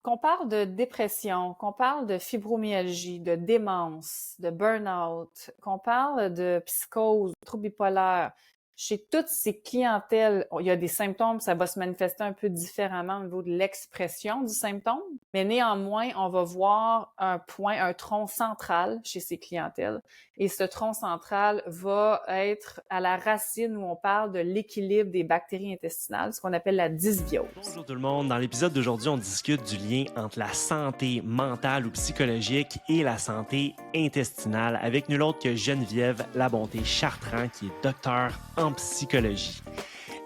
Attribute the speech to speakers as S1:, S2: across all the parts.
S1: Qu'on parle de dépression, qu'on parle de fibromyalgie, de démence, de burn-out, qu'on parle de psychose, trouble bipolaire, chez toutes ces clientèles, il y a des symptômes, ça va se manifester un peu différemment au niveau de l'expression du symptôme, mais néanmoins, on va voir un point, un tronc central chez ces clientèles. Et ce tronc central va être à la racine où on parle de l'équilibre des bactéries intestinales, ce qu'on appelle la dysbiose.
S2: Bonjour tout le monde, dans l'épisode d'aujourd'hui, on discute du lien entre la santé mentale ou psychologique et la santé intestinale avec nul autre que Geneviève Labonté-Chartrand qui est docteure en psychologie.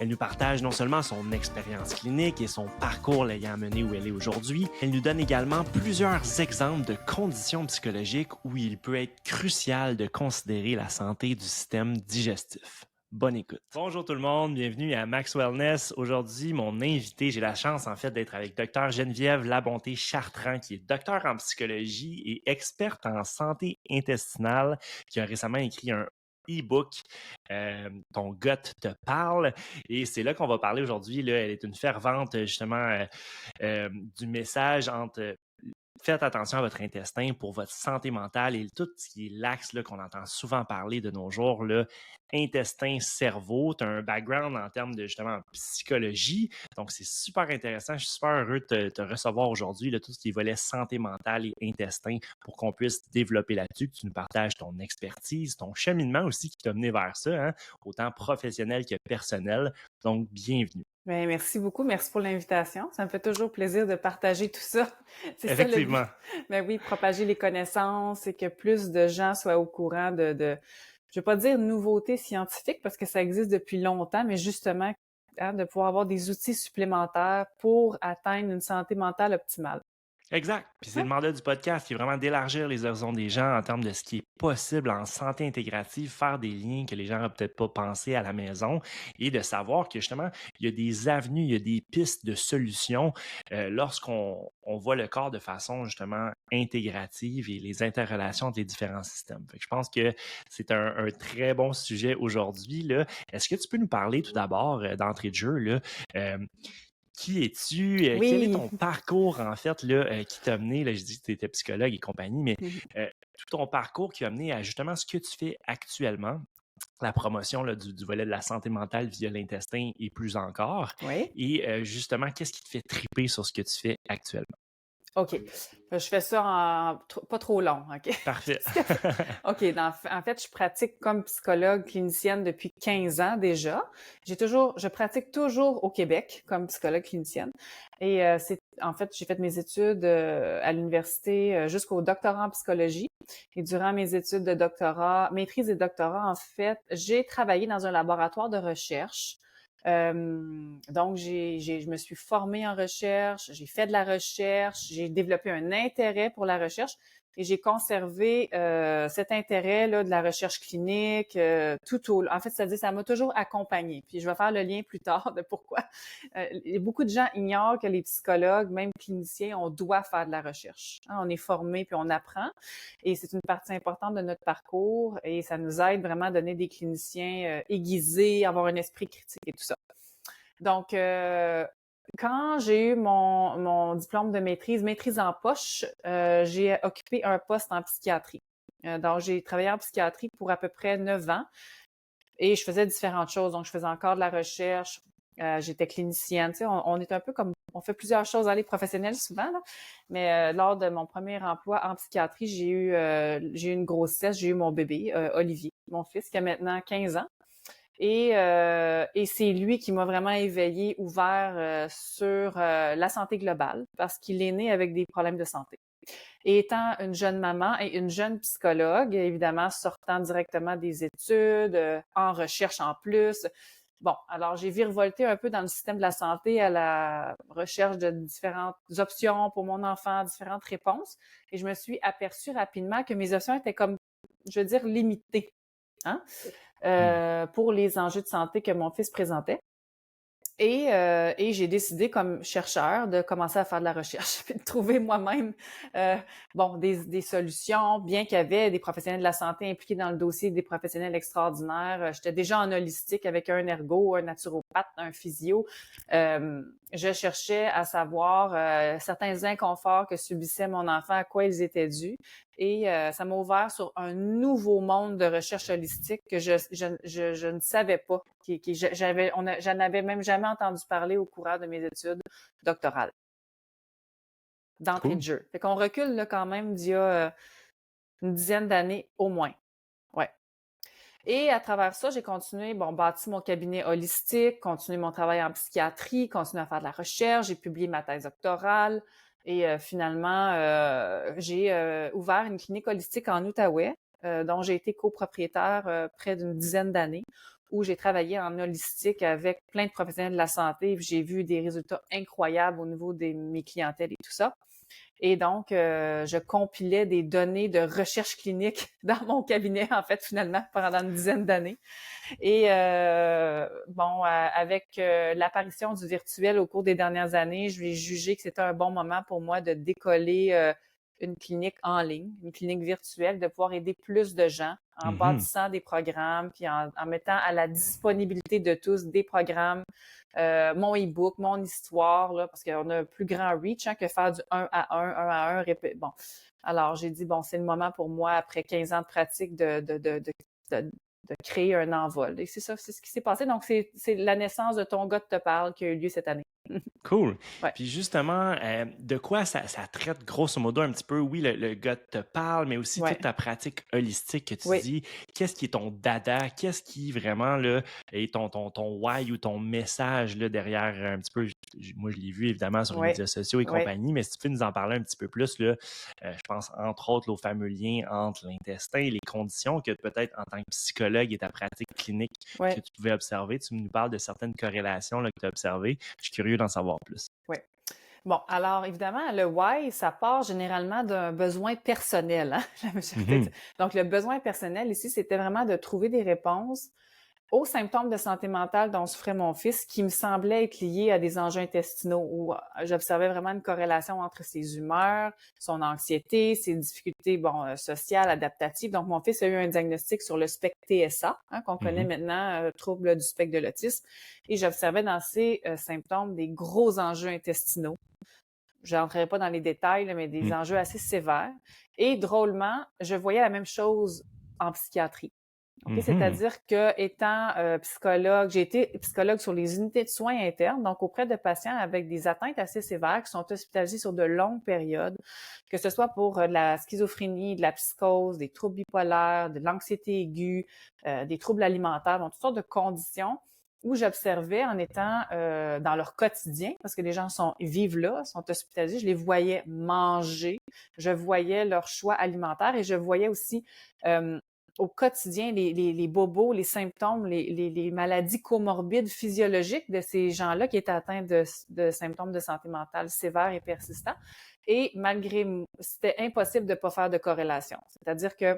S2: Elle nous partage non seulement son expérience clinique et son parcours l'ayant menée où elle est aujourd'hui, elle nous donne également plusieurs exemples de conditions psychologiques où il peut être crucial de considérer la santé du système digestif. Bonne écoute. Bonjour tout le monde, bienvenue à Max Wellness. Aujourd'hui, mon invité, j'ai la chance en fait d'être avec Dr Geneviève Labonté-Chartrand, qui est docteure en psychologie et experte en santé intestinale, qui a récemment écrit un e-book Ton gut te parle. Et c'est là qu'on va parler aujourd'hui. Là, elle est une fervente justement du message entre faites attention à votre intestin pour votre santé mentale et tout ce qui est l'axe qu'on entend souvent parler de nos jours, là, intestin-cerveau. Tu as un background en termes de justement psychologie, donc c'est super intéressant. Je suis super heureux de te recevoir aujourd'hui, là, tout ce qui est volet santé mentale et intestin pour qu'on puisse développer là-dessus, que tu nous partages ton expertise, ton cheminement aussi qui t'a mené vers ça, hein, autant professionnel que personnel. Donc, bienvenue.
S1: Bien, merci beaucoup. Merci pour l'invitation. Ça me fait toujours plaisir de partager tout ça. C'est ça le but.
S2: Effectivement.
S1: Ben oui, propager les connaissances et que plus de gens soient au courant je vais pas dire nouveautés scientifiques parce que ça existe depuis longtemps, mais justement, hein, de pouvoir avoir des outils supplémentaires pour atteindre une santé mentale optimale.
S2: Exact. Puis c'est
S1: Ouais.
S2: le mandat du podcast qui est vraiment d'élargir les horizons des gens en termes de ce qui est possible en santé intégrative, faire des liens que les gens n'ont peut-être pas pensé à la maison et de savoir que justement, il y a des avenues, il y a des pistes de solutions lorsqu'on voit le corps de façon justement intégrative et les interrelations entre les différents systèmes. Fait que je pense que c'est un très bon sujet aujourd'hui, là. Est-ce que tu peux nous parler tout d'abord, d'entrée de jeu, là, euh, qui es-tu? Quel est
S1: Oui.
S2: ton parcours, en fait, là, qui t'a mené, là, je dis que tu étais psychologue et compagnie, mais tout ton parcours qui a mené à justement ce que tu fais actuellement, la promotion là, du volet de la santé mentale via l'intestin et plus encore.
S1: Oui.
S2: Et justement, qu'est-ce qui te fait triper sur ce que tu fais actuellement?
S1: OK. Je fais ça pas trop long, OK?
S2: Parfait.
S1: OK, en fait, je pratique comme psychologue clinicienne depuis 15 ans déjà. Je pratique toujours au Québec comme psychologue clinicienne. Et en fait, j'ai fait mes études à l'université jusqu'au doctorat en psychologie. Et durant mes études de doctorat, maîtrise et doctorat, en fait, j'ai travaillé dans un laboratoire de recherche. Donc, je me suis formée en recherche, j'ai fait de la recherche, j'ai développé un intérêt pour la recherche et j'ai conservé cet intérêt-là de la recherche clinique en fait, c'est-à-dire ça m'a toujours accompagnée. Puis je vais faire le lien plus tard de pourquoi. Beaucoup de gens ignorent que les psychologues, même cliniciens, on doit faire de la recherche. Hein, on est formé puis on apprend et c'est une partie importante de notre parcours et ça nous aide vraiment à donner des cliniciens aiguisés, avoir un esprit critique et tout ça. Donc, quand j'ai eu mon diplôme de maîtrise en poche, j'ai occupé un poste en psychiatrie. Donc, j'ai travaillé en psychiatrie pour à peu près 9 ans et je faisais différentes choses. Donc, je faisais encore de la recherche, j'étais clinicienne. Tu sais, on est un peu comme, on fait plusieurs choses dans les professionnels souvent, là. Mais lors de mon premier emploi en psychiatrie, j'ai eu une grossesse, j'ai eu mon bébé, Olivier, mon fils, qui a maintenant 15 ans. Et c'est lui qui m'a vraiment éveillée, ouvert sur la santé globale, parce qu'il est né avec des problèmes de santé. Et étant une jeune maman et une jeune psychologue, évidemment, sortant directement des études, en recherche en plus, bon, alors j'ai virevolté un peu dans le système de la santé à la recherche de différentes options pour mon enfant, différentes réponses, et je me suis aperçue rapidement que mes options étaient comme, je veux dire, limitées, hein? Pour les enjeux de santé que mon fils présentait. Et j'ai décidé comme chercheur de commencer à faire de la recherche puis de trouver moi-même des solutions, bien qu'il y avait des professionnels de la santé impliqués dans le dossier, des professionnels extraordinaires. J'étais déjà en holistique avec un ergo, un naturopathe, un physio. je cherchais à savoir certains inconforts que subissait mon enfant, à quoi ils étaient dus. Et ça m'a ouvert sur un nouveau monde de recherche holistique que je ne savais pas. J'en avais même jamais entendu parler au cours de mes études doctorales, d'entrée de
S2: Cool.
S1: jeu. Fait qu'on recule là, quand même d'il y a une dizaine d'années au moins. Ouais. Et à travers ça, j'ai continué, bâti mon cabinet holistique, continué mon travail en psychiatrie, continué à faire de la recherche, j'ai publié ma thèse doctorale et finalement, j'ai ouvert une clinique holistique en Outaouais, dont j'ai été copropriétaire près d'une dizaine d'années, où j'ai travaillé en holistique avec plein de professionnels de la santé. J'ai vu des résultats incroyables au niveau de mes clientèles et tout ça. Et donc, je compilais des données de recherche clinique dans mon cabinet, en fait, finalement, pendant une dizaine d'années. Et avec l'apparition du virtuel au cours des dernières années, je vais juger que c'était un bon moment pour moi de décoller une clinique en ligne, une clinique virtuelle, de pouvoir aider plus de gens en bâtissant des programmes, puis en mettant à la disponibilité de tous des programmes, mon e-book, mon histoire, là, parce qu'on a un plus grand reach que faire du 1 à 1, Bon, alors j'ai dit, c'est le moment pour moi, après 15 ans de pratique, de créer un envol. Et c'est ça, c'est ce qui s'est passé. Donc, c'est la naissance de Ton gars te parle qui a eu lieu cette année.
S2: Cool.
S1: Ouais,
S2: Puis justement, de quoi ça traite grosso modo un petit peu? Oui, le gars te parle, mais aussi toute
S1: ouais,
S2: ta pratique holistique que tu
S1: oui.
S2: dis. Qu'est-ce qui est ton dada? Qu'est-ce qui vraiment là, est ton why ou ton message là, derrière un petit peu? Moi, je l'ai vu évidemment sur les
S1: Oui,
S2: médias sociaux et
S1: oui,
S2: compagnie, mais si tu peux nous en parler un petit peu plus, là, je pense entre autres là, au fameux lien entre l'intestin et les conditions que peut-être en tant que psychologue et ta pratique clinique
S1: oui,
S2: que tu pouvais observer. Tu nous parles de certaines corrélations là, que tu as observées. Je suis curieux d'en savoir plus.
S1: oui. Bon, alors évidemment, le why, ça part généralement d'un besoin personnel, hein?
S2: Mhm.
S1: Donc, le besoin personnel ici, c'était vraiment de trouver des réponses aux symptômes de santé mentale dont souffrait mon fils, qui me semblaient être liés à des enjeux intestinaux, où j'observais vraiment une corrélation entre ses humeurs, son anxiété, ses difficultés sociales, adaptatives. Donc, mon fils a eu un diagnostic sur le spectre TSA, hein, qu'on connaît
S2: Mhm.
S1: maintenant, trouble du spectre de l'autisme, et j'observais dans ces symptômes des gros enjeux intestinaux. Je n'entrerai pas dans les détails, là, mais des
S2: Mm.
S1: enjeux assez sévères. Et drôlement, je voyais la même chose en psychiatrie. Okay?
S2: Mhm.
S1: C'est-à-dire que étant psychologue, j'ai été psychologue sur les unités de soins internes, donc auprès de patients avec des atteintes assez sévères qui sont hospitalisés sur de longues périodes, que ce soit pour de la schizophrénie, de la psychose, des troubles bipolaires, de l'anxiété aiguë, des troubles alimentaires, donc toutes sortes de conditions où j'observais en étant dans leur quotidien, parce que les gens vivent là, sont hospitalisés, je les voyais manger, je voyais leur choix alimentaire et je voyais aussi au quotidien les bobos, les symptômes, les maladies comorbides physiologiques de ces gens-là qui étaient atteints de symptômes de santé mentale sévères et persistants. Et c'était impossible de ne pas faire de corrélation. C'est-à-dire que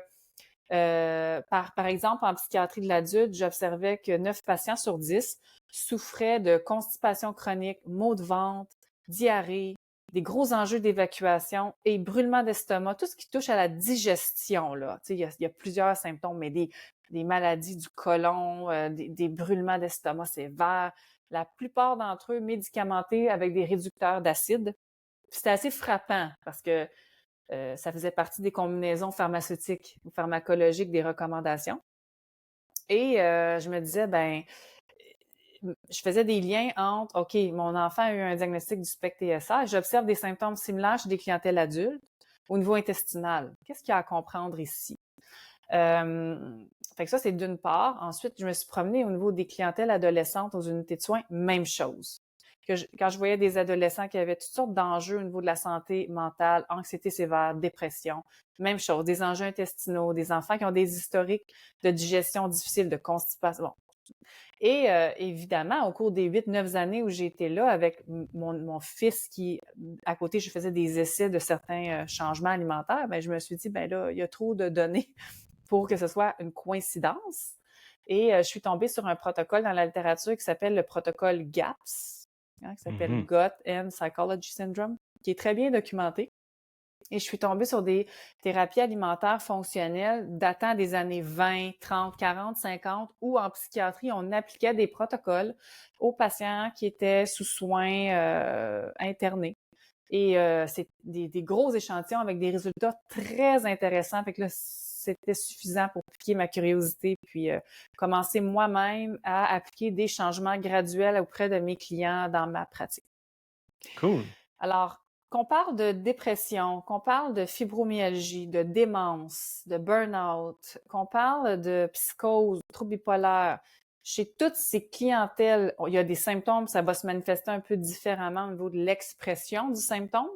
S1: par exemple, en psychiatrie de l'adulte, j'observais que 9 patients sur 10 souffraient de constipation chronique, maux de ventre, diarrhée, des gros enjeux d'évacuation et brûlement d'estomac, tout ce qui touche à la digestion, là. Tu sais, il y a plusieurs symptômes, mais des maladies du côlon, des brûlements d'estomac sévères, la plupart d'entre eux médicamentés avec des réducteurs d'acide. C'était assez frappant parce que ça faisait partie des combinaisons pharmaceutiques ou pharmacologiques des recommandations. Et je me disais, je faisais des liens entre, OK, mon enfant a eu un diagnostic du spectre TSA, j'observe des symptômes similaires chez des clientèles adultes au niveau intestinal. Qu'est-ce qu'il y a à comprendre ici? Fait que ça, c'est d'une part. Ensuite, je me suis promenée au niveau des clientèles adolescentes aux unités de soins, même chose. Quand je voyais des adolescents qui avaient toutes sortes d'enjeux au niveau de la santé mentale, anxiété sévère, dépression, même chose, des enjeux intestinaux, des enfants qui ont des historiques de digestion difficile, de constipation. Bon. Et évidemment, au cours des 8-9 années où j'ai été là avec mon fils qui, à côté, je faisais des essais de certains changements alimentaires, je me suis dit, là, il y a trop de données pour que ce soit une coïncidence. Et je suis tombée sur un protocole dans la littérature qui s'appelle le protocole GAPS, hein, qui s'appelle
S2: Mhm.
S1: Gut and Psychology Syndrome, qui est très bien documenté Et je suis tombée sur des thérapies alimentaires fonctionnelles datant des années 20, 30, 40, 50, où en psychiatrie, on appliquait des protocoles aux patients qui étaient sous soins internés. Et c'est des gros échantillons avec des résultats très intéressants. Fait que là, c'était suffisant pour piquer ma curiosité, puis commencer moi-même à appliquer des changements graduels auprès de mes clients dans ma pratique.
S2: Cool.
S1: Alors, qu'on parle de dépression, qu'on parle de fibromyalgie, de démence, de burn-out, qu'on parle de psychose, troubles bipolaires, chez toutes ces clientèles, il y a des symptômes, ça va se manifester un peu différemment au niveau de l'expression du symptôme,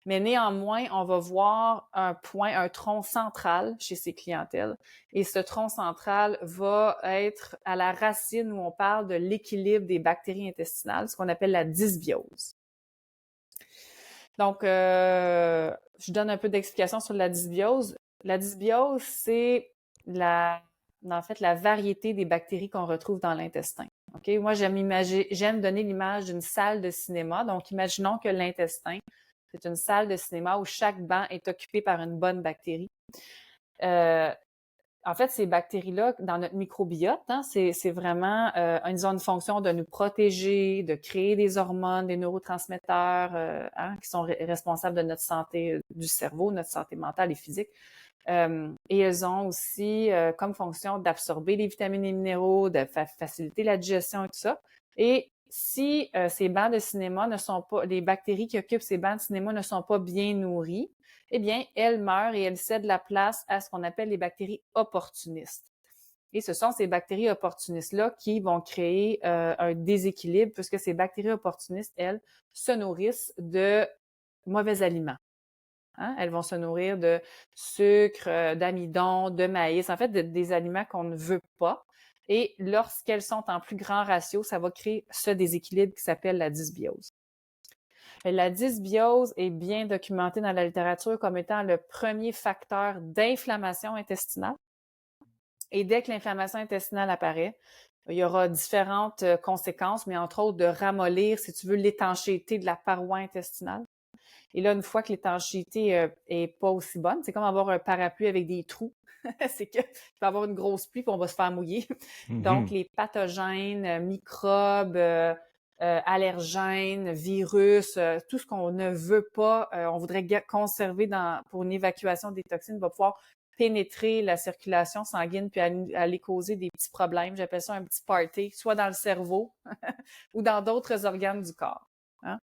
S1: mais néanmoins, on va voir un point, un tronc central chez ces clientèles. Et ce tronc central va être à la racine où on parle de l'équilibre des bactéries intestinales, ce qu'on appelle la dysbiose. Donc, je donne un peu d'explication sur la dysbiose. La dysbiose, c'est en fait, la variété des bactéries qu'on retrouve dans l'intestin. OK? Moi, j'aime donner l'image d'une salle de cinéma. Donc, imaginons que l'intestin, c'est une salle de cinéma où chaque banc est occupé par une bonne bactérie. En fait, ces bactéries-là, dans notre microbiote, c'est vraiment ils ont une fonction de nous protéger, de créer des hormones, des neurotransmetteurs qui sont responsables de notre santé du cerveau, notre santé mentale et physique. Et elles ont aussi comme fonction d'absorber les vitamines et minéraux, de faciliter la digestion et tout ça. Et si ces bancs de cinéma ne sont pas, les bactéries qui occupent ces bancs de cinéma ne sont pas bien nourries, eh bien, elles meurent et elles cèdent la place à ce qu'on appelle les bactéries opportunistes. Et ce sont ces bactéries opportunistes-là qui vont créer un déséquilibre puisque ces bactéries opportunistes, elles, se nourrissent de mauvais aliments. Hein? Elles vont se nourrir de sucre, d'amidon, de maïs, en fait, des aliments qu'on ne veut pas. Et lorsqu'elles sont en plus grand ratio, ça va créer ce déséquilibre qui s'appelle la dysbiose. La dysbiose est bien documentée dans la littérature comme étant le premier facteur d'inflammation intestinale. Et dès que l'inflammation intestinale apparaît, il y aura différentes conséquences, mais entre autres de ramollir, si tu veux, l'étanchéité de la paroi intestinale. Et là, une fois que l'étanchéité est pas aussi bonne, c'est comme avoir un parapluie avec des trous. C'est que tu vas avoir une grosse pluie puis on va se faire mouiller. Donc, les pathogènes, microbes, allergènes, virus, tout ce qu'on ne veut pas, on voudrait conserver pour une évacuation des toxines, va pouvoir pénétrer la circulation sanguine puis aller causer des petits problèmes. J'appelle ça un petit party, soit dans le cerveau ou dans d'autres organes du corps. Hein?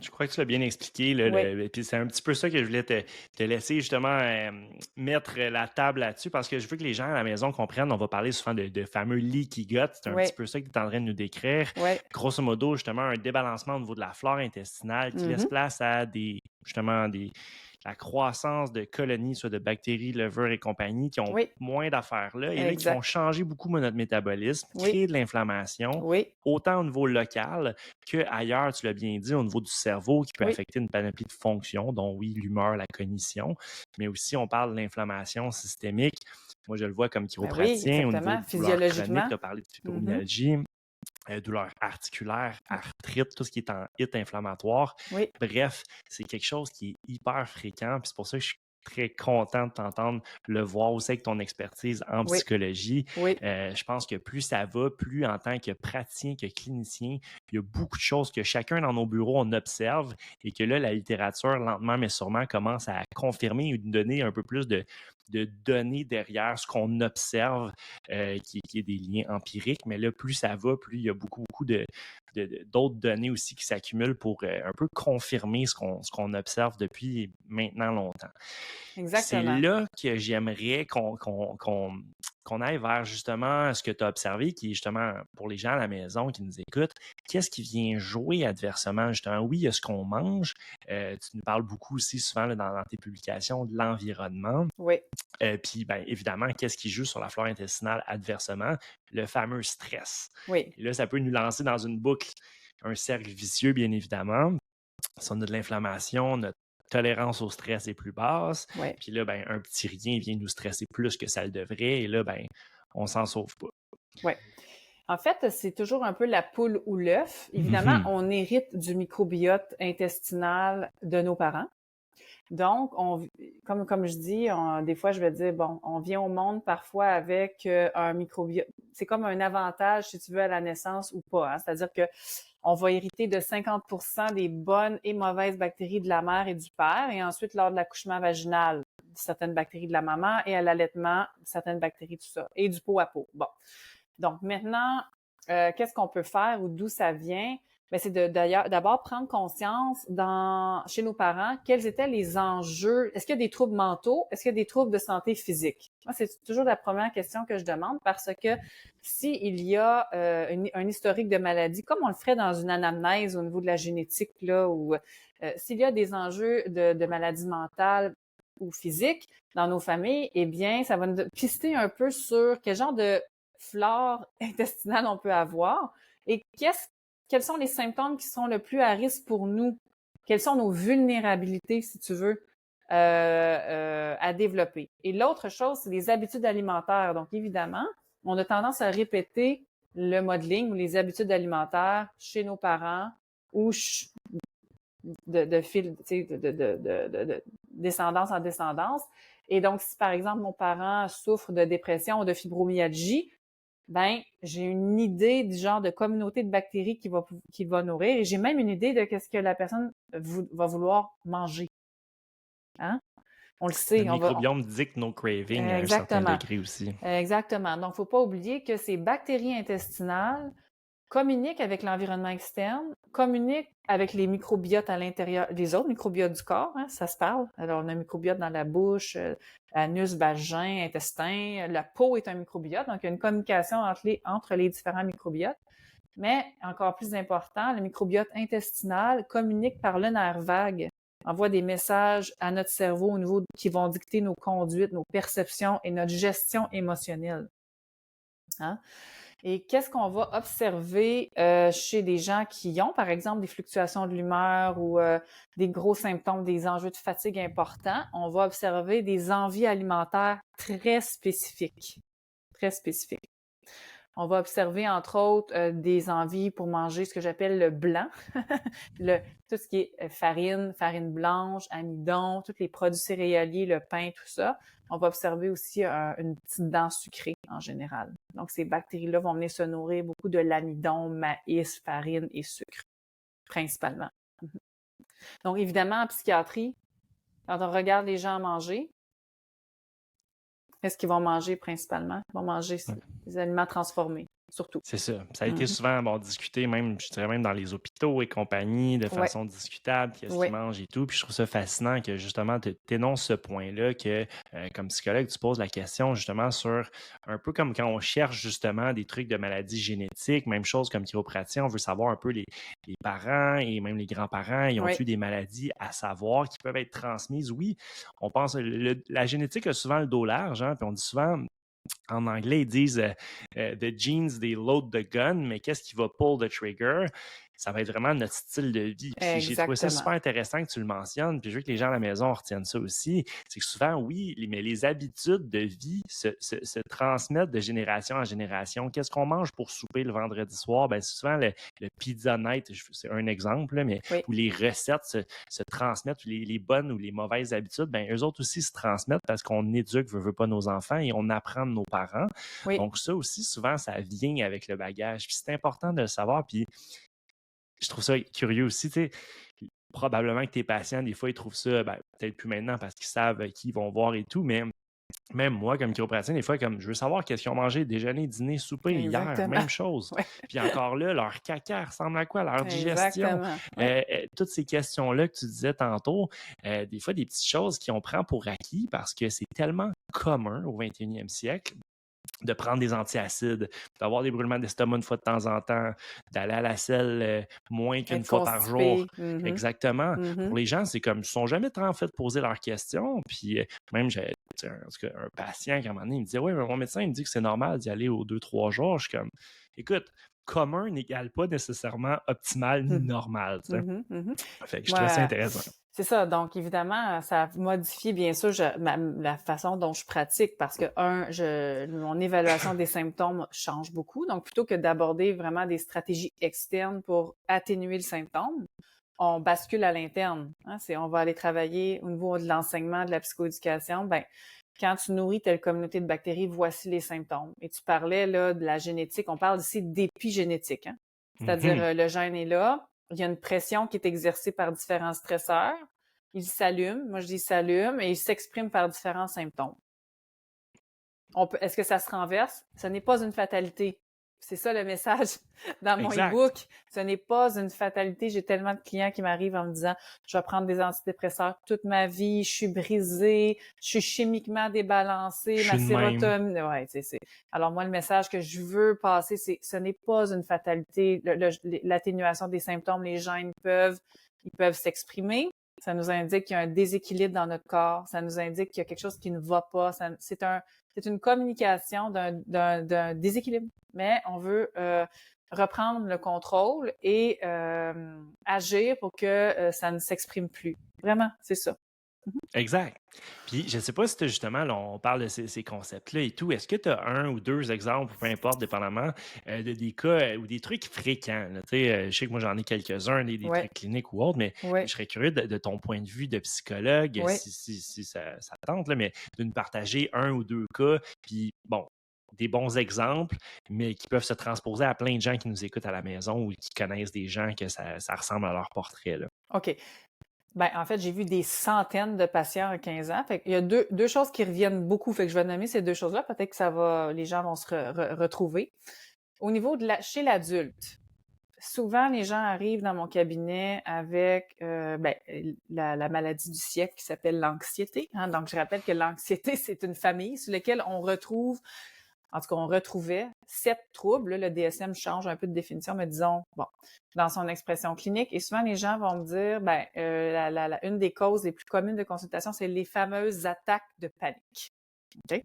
S2: Je crois que tu l'as bien expliqué. Là,
S1: Oui.
S2: puis c'est un petit peu ça que je voulais te laisser justement mettre la table là-dessus parce que je veux que les gens à la maison comprennent. On va parler souvent de fameux leaky gut. C'est un petit peu ça que tu es en train de nous décrire.
S1: Oui.
S2: Grosso modo, justement, un débalancement au niveau de la flore intestinale qui laisse place à la croissance de colonies, soit de bactéries, levures et compagnie, qui ont moins d'affaires là et là, qui vont changer beaucoup notre métabolisme, créer de l'inflammation, autant au niveau local qu'ailleurs, tu l'as bien dit, au niveau du cerveau, qui peut affecter une panoplie de fonctions, dont l'humeur, la cognition, mais aussi on parle de l'inflammation systémique. Moi, je le vois comme chiropraticien au niveau de douleurs chroniques, tu as parlé de fibromyalgie. Douleurs articulaires, arthrite, tout ce qui est en hit inflammatoire. Bref, c'est quelque chose qui est hyper fréquent. Puis c'est pour ça que je suis très content de t'entendre le voir aussi avec ton expertise en psychologie. Je pense que plus ça va, plus en tant que praticien, que clinicien, il y a beaucoup de choses que chacun dans nos bureaux, on observe et que là, la littérature, lentement mais sûrement, commence à confirmer ou donner un peu plus de données derrière ce qu'on observe, qui est des liens empiriques. Mais là, plus ça va, plus il y a beaucoup d'autres données aussi qui s'accumulent pour un peu confirmer ce qu'on observe depuis maintenant longtemps.
S1: Exactement.
S2: C'est là que j'aimerais qu'on aille vers justement ce que tu as observé, qui est justement pour les gens à la maison qui nous écoutent, qu'est-ce qui vient jouer adversement justement? Oui, il y a ce qu'on mange. Tu nous parles beaucoup aussi souvent là, dans tes publications de l'environnement. Puis, bien, évidemment, qu'est-ce qui joue sur la flore intestinale adversement? Le fameux stress. Et là, ça peut nous lancer dans une boucle, un cercle vicieux, bien évidemment. Si on a de l'inflammation, notre tolérance au stress est plus basse. Puis là, ben, un petit rien vient nous stresser plus que ça le devrait. Et là, ben, on s'en sauve pas.
S1: Oui. En fait, c'est toujours un peu la poule ou l'œuf. Évidemment, on hérite du microbiote intestinal de nos parents. Donc, comme je dis, des fois, je vais dire, bon, on vient au monde parfois avec un microbiote. C'est comme un avantage, si tu veux, à la naissance ou pas. Hein? C'est-à-dire que on va hériter de 50% des bonnes et mauvaises bactéries de la mère et du père, et ensuite, lors de l'accouchement vaginal, certaines bactéries de la maman, et à l'allaitement, certaines bactéries, tout ça, et du pot à pot. Bon. Donc, maintenant, qu'est-ce qu'on peut faire ou d'où ça vient? Ben, c'est d'abord prendre conscience chez nos parents, quels étaient les enjeux. Est-ce qu'il y a des troubles mentaux? Est-ce qu'il y a des troubles de santé physique? Moi, c'est toujours la première question que je demande parce que s'il y a un historique de maladie, comme on le ferait dans une anamnèse au niveau de la génétique, là, ou s'il y a des enjeux de maladies mentales ou physiques dans nos familles, eh bien, ça va nous pister un peu sur quel genre de flore intestinale on peut avoir et quels sont les symptômes qui sont le plus à risque pour nous? Quelles sont nos vulnérabilités, si tu veux, à développer? Et l'autre chose, c'est les habitudes alimentaires. Donc, évidemment, on a tendance à répéter le modeling ou les habitudes alimentaires chez nos parents ou de descendance en descendance. Et donc, si par exemple, mon parent souffre de dépression ou de fibromyalgie, ben j'ai une idée du genre de communauté de bactéries qu'il va nourrir et j'ai même une idée de qu'est-ce que la personne va vouloir manger. Hein? On le sait.
S2: Le microbiome dicte nos cravings à un certain degré aussi.
S1: Exactement. Donc, faut pas oublier que ces bactéries intestinales communiquent avec l'environnement externe, communiquent avec les microbiotes à l'intérieur, les autres microbiotes du corps, hein, ça se parle. Alors, on a un microbiote dans la bouche, anus, vagin, intestin. La peau est un microbiote, donc il y a une communication entre les différents microbiotes. Mais, encore plus important, le microbiote intestinal communique par le nerf vague, envoie des messages à notre cerveau au niveau qui vont dicter nos conduites, nos perceptions et notre gestion émotionnelle. Hein? Et qu'est-ce qu'on va observer chez des gens qui ont, par exemple, des fluctuations de l'humeur ou des gros symptômes, des enjeux de fatigue importants? On va observer des envies alimentaires très spécifiques. Très spécifiques. On va observer, entre autres, des envies pour manger ce que j'appelle le blanc, tout ce qui est farine blanche, amidon, tous les produits céréaliers, le pain, tout ça. On va observer aussi une petite dent sucrée en général. Donc, ces bactéries-là vont venir se nourrir beaucoup de l'amidon, maïs, farine et sucre, principalement. Donc, évidemment, en psychiatrie, quand on regarde les gens manger, qu'est-ce qu'ils vont manger principalement? Ils vont manger des aliments transformés, surtout.
S2: C'est ça. Ça a été souvent discuté, même, je dirais même dans les hôpitaux et compagnie, de façon discutable, qu'est-ce qu'ils mangent et tout. Puis je trouve ça fascinant que justement tu énonces ce point-là, que comme psychologue, tu poses la question justement sur un peu comme quand on cherche justement des trucs de maladies génétiques, même chose comme chiropratie, on veut savoir un peu les parents et même les grands-parents, ils ont eu des maladies à savoir qui peuvent être transmises. Oui, on pense, la génétique a souvent le dos large, hein, puis on dit souvent. En anglais, ils disent the genes, they load the gun, mais qu'est-ce qui va pull the trigger? Ça va être vraiment notre style de vie. Puis j'ai trouvé ça super intéressant que tu le mentionnes, puis je veux que les gens à la maison retiennent ça aussi. C'est que souvent, oui, mais les habitudes de vie se transmettent de génération en génération. Qu'est-ce qu'on mange pour souper le vendredi soir? Ben, souvent, le pizza night, c'est un exemple, mais où les recettes se transmettent, les bonnes ou les mauvaises habitudes, ben, eux autres aussi se transmettent parce qu'on éduque, veut pas nos enfants et on apprend de nos parents. Donc ça aussi, souvent, ça vient avec le bagage. Puis c'est important de le savoir, puis je trouve ça curieux aussi, tu sais, probablement que tes patients, des fois, ils trouvent ça, peut-être plus maintenant parce qu'ils savent qui ils vont voir et tout, mais même moi, comme chiropraticien, des fois, comme je veux savoir qu'est-ce qu'ils ont mangé, déjeuner, dîner, souper, hier, même chose. Puis encore là, leur caca ressemble à quoi? Leur digestion. Toutes ces questions-là que tu disais tantôt, des fois, des petites choses qu'on prend pour acquis parce que c'est tellement commun au 21e siècle de prendre des antiacides, d'avoir des brûlements d'estomac une fois de temps en temps, d'aller à la selle moins qu'une fois par jour. Exactement. Pour les gens, c'est comme, ils ne sont jamais en fait poser leurs questions. Puis même, j'ai un patient qui à un moment donné, il me disait, oui, mais mon médecin, il me dit que c'est normal d'y aller aux 2-3 jours. Je suis comme, écoute, commun n'égale pas nécessairement optimal ni normal. Fait que je trouvais ça intéressant.
S1: C'est ça. Donc, évidemment, ça a modifié, bien sûr, la façon dont je pratique parce que, mon évaluation des symptômes change beaucoup. Donc, plutôt que d'aborder vraiment des stratégies externes pour atténuer le symptôme, on bascule à l'interne. Hein. On va aller travailler au niveau de l'enseignement, de la psychoéducation. Ben, quand tu nourris telle communauté de bactéries, voici les symptômes. Et tu parlais là de la génétique. On parle ici d'épigénétique. Hein? C'est-à-dire,
S2: Mhm.
S1: le gène est là, il y a une pression qui est exercée par différents stresseurs, il s'allume, moi je dis s'allume, et il s'exprime par différents symptômes. Est-ce que ça se renverse? Ce n'est pas une fatalité. C'est ça le message dans mon
S2: Exact.
S1: e-book. Ce n'est pas une fatalité. J'ai tellement de clients qui m'arrivent en me disant je vais prendre des antidépresseurs toute ma vie, je suis brisée, je suis chimiquement débalancée,
S2: Je
S1: ma
S2: suis de même.
S1: sérotonine. Ouais, c'est. Alors moi, le message que je veux passer, c'est ce n'est pas une fatalité. L'atténuation des symptômes, les gènes ils peuvent s'exprimer. Ça nous indique qu'il y a un déséquilibre dans notre corps. Ça nous indique qu'il y a quelque chose qui ne va pas. C'est une communication d'un déséquilibre, mais on veut reprendre le contrôle et agir pour que ça ne s'exprime plus. Vraiment, c'est ça.
S2: Exact. Puis, je ne sais pas si justement, là, on parle de ces concepts-là et tout. Est-ce que tu as un ou deux exemples, peu importe, dépendamment, de des cas ou des trucs fréquents? Là? Je sais que moi, j'en ai quelques-uns, des
S1: Oui,
S2: trucs cliniques ou autres, mais
S1: oui,
S2: je serais curieux de ton point de vue de psychologue,
S1: oui.
S2: si ça tente, là, mais de nous partager un ou deux cas, puis bon, des bons exemples, mais qui peuvent se transposer à plein de gens qui nous écoutent à la maison ou qui connaissent des gens que ça ressemble à leur portrait. Là.
S1: OK. Ben, en fait, j'ai vu des centaines de patients à 15 ans. Fait qu'il y a deux choses qui reviennent beaucoup. Fait que je vais nommer ces deux choses-là. Peut-être que les gens vont se retrouver. Au niveau chez l'adulte, souvent, les gens arrivent dans mon cabinet avec la maladie du siècle qui s'appelle l'anxiété. Hein? Donc, je rappelle que l'anxiété, c'est une famille sur laquelle on retrouve, en tout cas, on retrouvait 7 troubles. Là, le DSM change un peu de définition, mais disons, bon, dans son expression clinique. Et souvent, les gens vont me dire, une des causes les plus communes de consultation, c'est les fameuses attaques de panique. Okay?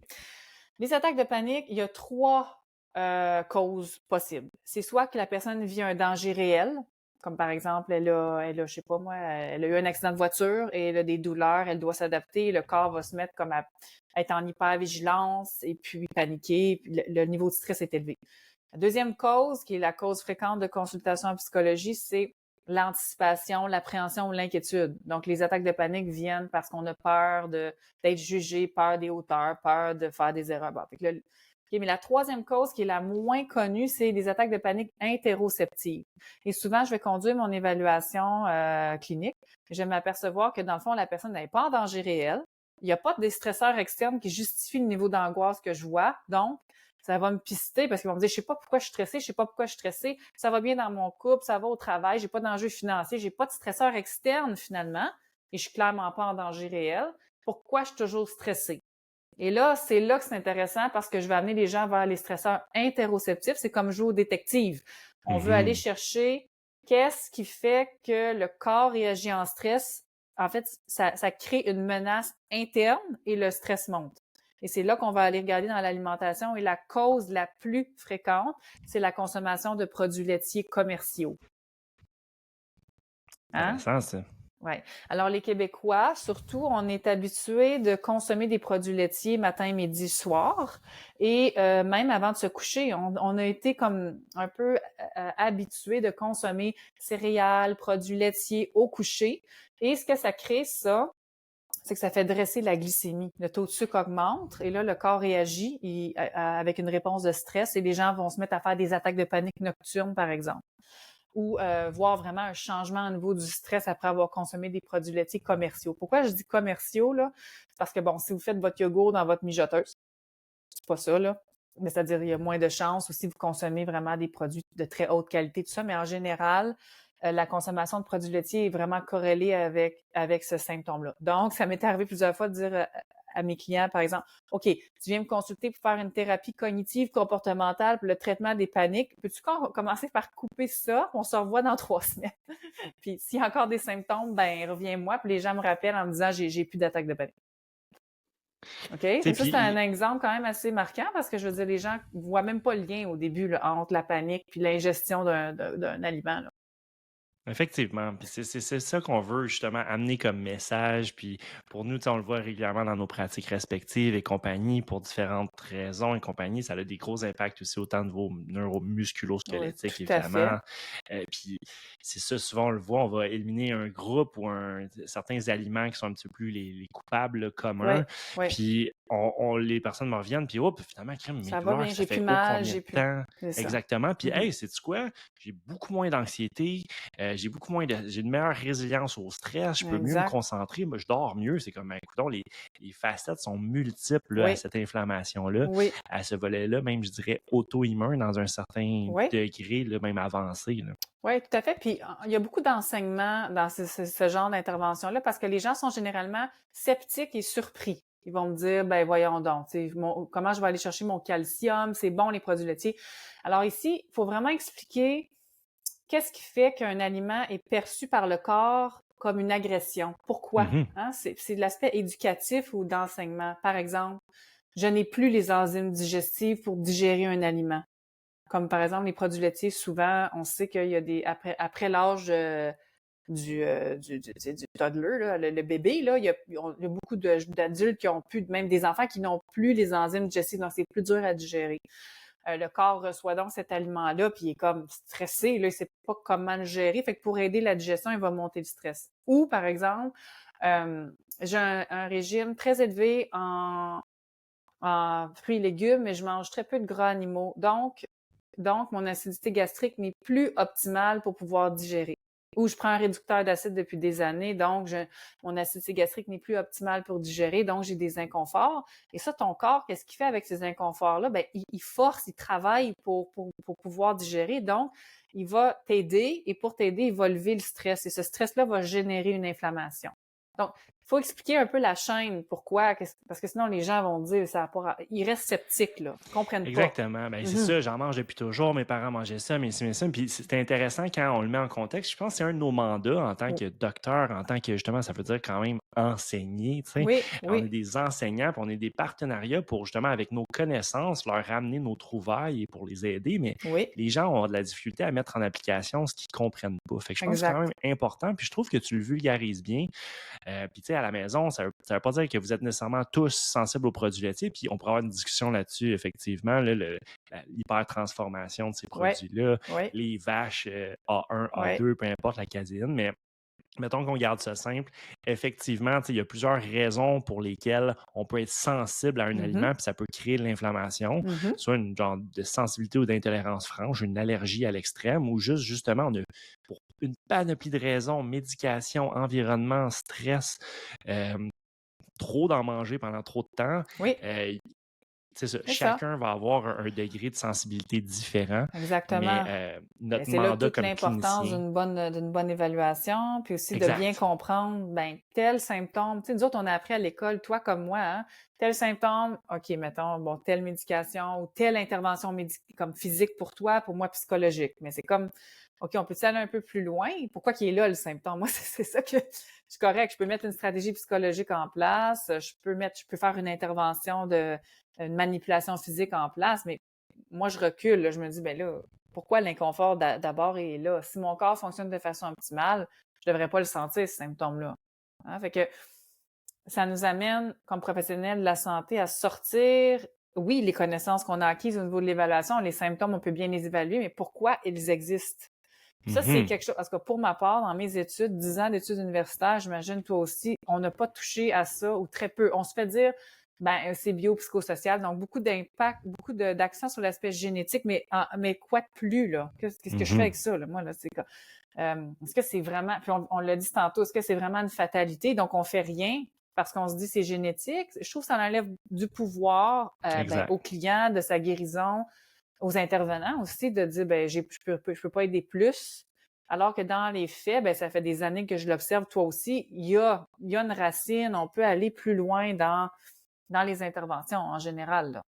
S1: Les attaques de panique, il y a 3 causes possibles. C'est soit que la personne vit un danger réel, comme par exemple, je sais pas moi, elle a eu un accident de voiture et elle a des douleurs, elle doit s'adapter, le corps va se mettre comme à être en hypervigilance et puis paniquer, puis le niveau de stress est élevé. La deuxième cause, qui est la cause fréquente de consultation en psychologie, c'est l'anticipation, l'appréhension ou l'inquiétude. Donc, les attaques de panique viennent parce qu'on a peur d'être jugé, peur des hauteurs, peur de faire des erreurs. Bon, mais la troisième cause, qui est la moins connue, c'est des attaques de panique interoceptives. Et souvent, je vais conduire mon évaluation clinique. Je vais m'apercevoir que, dans le fond, la personne n'est pas en danger réel. Il n'y a pas de stresseurs externes qui justifient le niveau d'angoisse que je vois. Donc, ça va me pister parce qu'ils vont me dire, je sais pas pourquoi je suis stressée, je sais pas pourquoi je suis stressée, ça va bien dans mon couple, ça va au travail, j'ai pas d'enjeu financier, j'ai pas de stresseur externe finalement, et je suis clairement pas en danger réel. Pourquoi je suis toujours stressée? Et là, c'est là que c'est intéressant parce que je vais amener les gens vers les stresseurs interoceptifs. C'est comme jouer au détective. On veut aller
S2: Mhm.
S1: chercher qu'est-ce qui fait que le corps réagit en stress. En fait, ça crée une menace interne et le stress monte. Et c'est là qu'on va aller regarder dans l'alimentation. Et la cause la plus fréquente, c'est la consommation de produits laitiers commerciaux. Hein?
S2: Intéressant, ça.
S1: Oui. Alors, les Québécois, surtout, on est habitués de consommer des produits laitiers matin, midi, soir. Et même avant de se coucher, on a été comme un peu habitués de consommer céréales, produits laitiers au coucher. Et ce que ça crée, ça, c'est que ça fait dresser la glycémie. Le taux de sucre augmente et là, le corps réagit avec une réponse de stress et les gens vont se mettre à faire des attaques de panique nocturnes, par exemple, ou voir vraiment un changement au niveau du stress après avoir consommé des produits laitiers commerciaux. Pourquoi je dis commerciaux, là? Parce que, bon, si vous faites votre yogourt dans votre mijoteuse, c'est pas ça, là. Mais c'est-à-dire, il y a moins de chances aussi vous consommez vraiment des produits de très haute qualité, tout ça. Mais en général, la consommation de produits laitiers est vraiment corrélée avec ce symptôme-là. Donc, ça m'est arrivé plusieurs fois de dire à mes clients, par exemple, OK, tu viens me consulter pour faire une thérapie cognitive comportementale pour le traitement des paniques. Peux-tu commencer par couper ça? On se revoit dans 3 semaines. Puis s'il y a encore des symptômes, ben reviens-moi. Puis les gens me rappellent en me disant, j'ai plus d'attaque de panique. OK? Fait que ça, c'est un
S2: Puis,
S1: exemple quand même assez marquant parce que je veux dire, les gens voient même pas le lien au début là, entre la panique puis l'ingestion d'un aliment. Là.
S2: Effectivement, puis c'est ça qu'on veut justement amener comme message, puis pour nous, tu sais, on le voit régulièrement dans nos pratiques respectives et compagnie, pour différentes raisons et compagnie, ça a des gros impacts aussi autant de vos
S1: Oui,
S2: neuromusculo-squelettiques,
S1: tout à fait.
S2: évidemment. Puis c'est ça, souvent on le voit, on va éliminer un groupe ou certains aliments qui sont un petit peu plus les coupables là,
S1: Oui,
S2: communs,
S1: oui.
S2: puis les personnes me reviennent, puis hop, finalement, crème, mes
S1: Ça va
S2: douleurs,
S1: bien,
S2: ça
S1: j'ai plus
S2: fait oh
S1: mal,
S2: combien de
S1: j'ai plus.
S2: temps?
S1: C'est ça.
S2: Exactement, puis
S1: Mhm.
S2: hey, sais-tu quoi? J'ai beaucoup moins d'anxiété, j'ai une meilleure résilience au stress, je peux mieux me
S1: Exact.
S2: concentrer, moi, je dors mieux. C'est comme, ben, écoutons, les facettes sont multiples là, à
S1: Oui,
S2: cette inflammation-là,
S1: oui,
S2: à ce volet-là, même, je dirais, auto-immun dans un certain
S1: oui.
S2: degré, là, même avancé. Là.
S1: Oui, tout à fait. Puis il y a beaucoup d'enseignements dans ce genre d'intervention-là parce que les gens sont généralement sceptiques et surpris. Ils vont me dire, ben voyons donc, comment je vais aller chercher mon calcium, c'est bon les produits laitiers. Alors ici, il faut vraiment expliquer qu'est-ce qui fait qu'un aliment est perçu par le corps comme une agression. Pourquoi?
S2: Mhm.
S1: Hein? C'est de l'aspect éducatif ou d'enseignement. Par exemple, je n'ai plus les enzymes digestives pour digérer un aliment. Comme par exemple les produits laitiers, souvent, on sait qu'il y a des après l'âge du toddler, là, le bébé, là, il y a beaucoup d'adultes qui ont plus, même des enfants qui n'ont plus les enzymes digestives, donc c'est plus dur à digérer. Le corps reçoit donc cet aliment-là, puis il est comme stressé, là, il sait pas comment le gérer. Fait que pour aider la digestion, il va monter le stress. Ou, par exemple, euh, j'ai un régime très élevé en fruits et légumes, mais je mange très peu de gras animaux. Donc, mon acidité gastrique n'est plus optimale pour pouvoir digérer. Ou je prends un réducteur d'acide depuis des années, donc mon acidité gastrique n'est plus optimale pour digérer, donc j'ai des inconforts. Et ça, ton corps, qu'est-ce qu'il fait avec ces inconforts-là? Ben, il force, il travaille pour pouvoir digérer. Donc, il va t'aider et pour t'aider, il va lever le stress. Et ce stress-là va générer une inflammation. Donc, il faut expliquer un peu la chaîne, pourquoi, parce que sinon les gens vont dire, ça a pas, ils restent sceptiques, là, ils comprennent pas.
S2: Exactement. Ben, c'est
S1: Mhm.
S2: ça, j'en mange depuis toujours. Mes parents mangeaient ça, mais ça. Puis c'est intéressant quand on le met en contexte. Je pense que c'est un de nos mandats en tant que docteur, en tant que justement, ça veut dire quand même enseigner. Tu sais.
S1: Oui,
S2: On est
S1: oui,
S2: des enseignants, puis on est des partenariats pour justement, avec nos connaissances, leur ramener nos trouvailles et pour les aider. Mais
S1: oui,
S2: les gens ont de la difficulté à mettre en application ce qu'ils ne comprennent pas. Fait que je pense que c'est quand même
S1: exact.
S2: important. Puis je trouve que tu le vulgarises bien. Puis, tu sais, à la maison, ça veut pas dire que vous êtes nécessairement tous sensibles aux produits laitiers. Puis, on pourrait avoir une discussion là-dessus, effectivement, là, l'hypertransformation de ces
S1: Oui,
S2: produits-là,
S1: oui,
S2: les vaches A1,
S1: oui.
S2: A2, peu importe la caséine. Mais mettons qu'on garde ça simple. Effectivement, tu sais, il y a plusieurs raisons pour lesquelles on peut être sensible à un
S1: Mhm,
S2: aliment, puis ça peut créer de l'inflammation,
S1: mhm.
S2: soit une genre de sensibilité ou d'intolérance franche, une allergie à l'extrême, ou juste justement, on a pour une panoplie de raisons, médication, environnement, stress, euh, trop d'en manger pendant trop de temps.
S1: Oui,
S2: euh, c'est ça,
S1: c'est ça.
S2: chacun va avoir un degré de sensibilité différent, mais
S1: Exactement. Et
S2: notre
S1: c'est là
S2: mandat
S1: toute
S2: comme
S1: l'importance
S2: clinicien,
S1: d'une bonne évaluation, puis aussi de bien
S2: exact.
S1: comprendre, ben, tel symptôme. Tu sais, nous autres, on a appris à l'école, toi comme moi, hein, tel symptôme, OK, mettons, bon, telle médication ou telle intervention comme physique pour toi, pour moi, psychologique. Mais c'est comme, OK, on peut aller un peu plus loin? Pourquoi qu'il est là, le symptôme? Moi, c'est ça que je suis correct. Je peux mettre une stratégie psychologique en place, je peux faire une intervention une manipulation physique en place, mais moi, je recule, là, je me dis, ben là, pourquoi l'inconfort d'abord est là? Si mon corps fonctionne de façon optimale, je devrais pas le sentir, ce symptôme-là. Hein? Fait que ça nous amène, comme professionnels de la santé, à sortir, oui, les connaissances qu'on a acquises au niveau de l'évaluation, les symptômes, on peut bien les évaluer, mais pourquoi ils existent? Puis ça, c'est
S2: Mhm.
S1: quelque chose, parce que pour ma part, dans mes études, 10 ans d'études universitaires, j'imagine toi aussi, on n'a pas touché à ça ou très peu. On se fait dire, ben, c'est biopsychosocial, donc beaucoup d'impact, beaucoup d'accent sur l'aspect génétique, mais quoi de plus, là? Qu'est-ce que je fais
S2: Mhm.
S1: avec ça, là? Moi, là, c'est quoi? Est-ce que c'est vraiment, puis on l'a dit tantôt, est-ce que c'est vraiment une fatalité? Donc, on fait rien parce qu'on se dit c'est génétique. Je trouve que ça enlève du pouvoir ben,
S2: Exact.
S1: au client de sa guérison, aux intervenants aussi, de dire ben je peux pas aider plus. Alors que dans les faits, ben ça fait des années que je l'observe, toi aussi, il y a une racine, on peut aller plus loin dans les interventions en général. Là.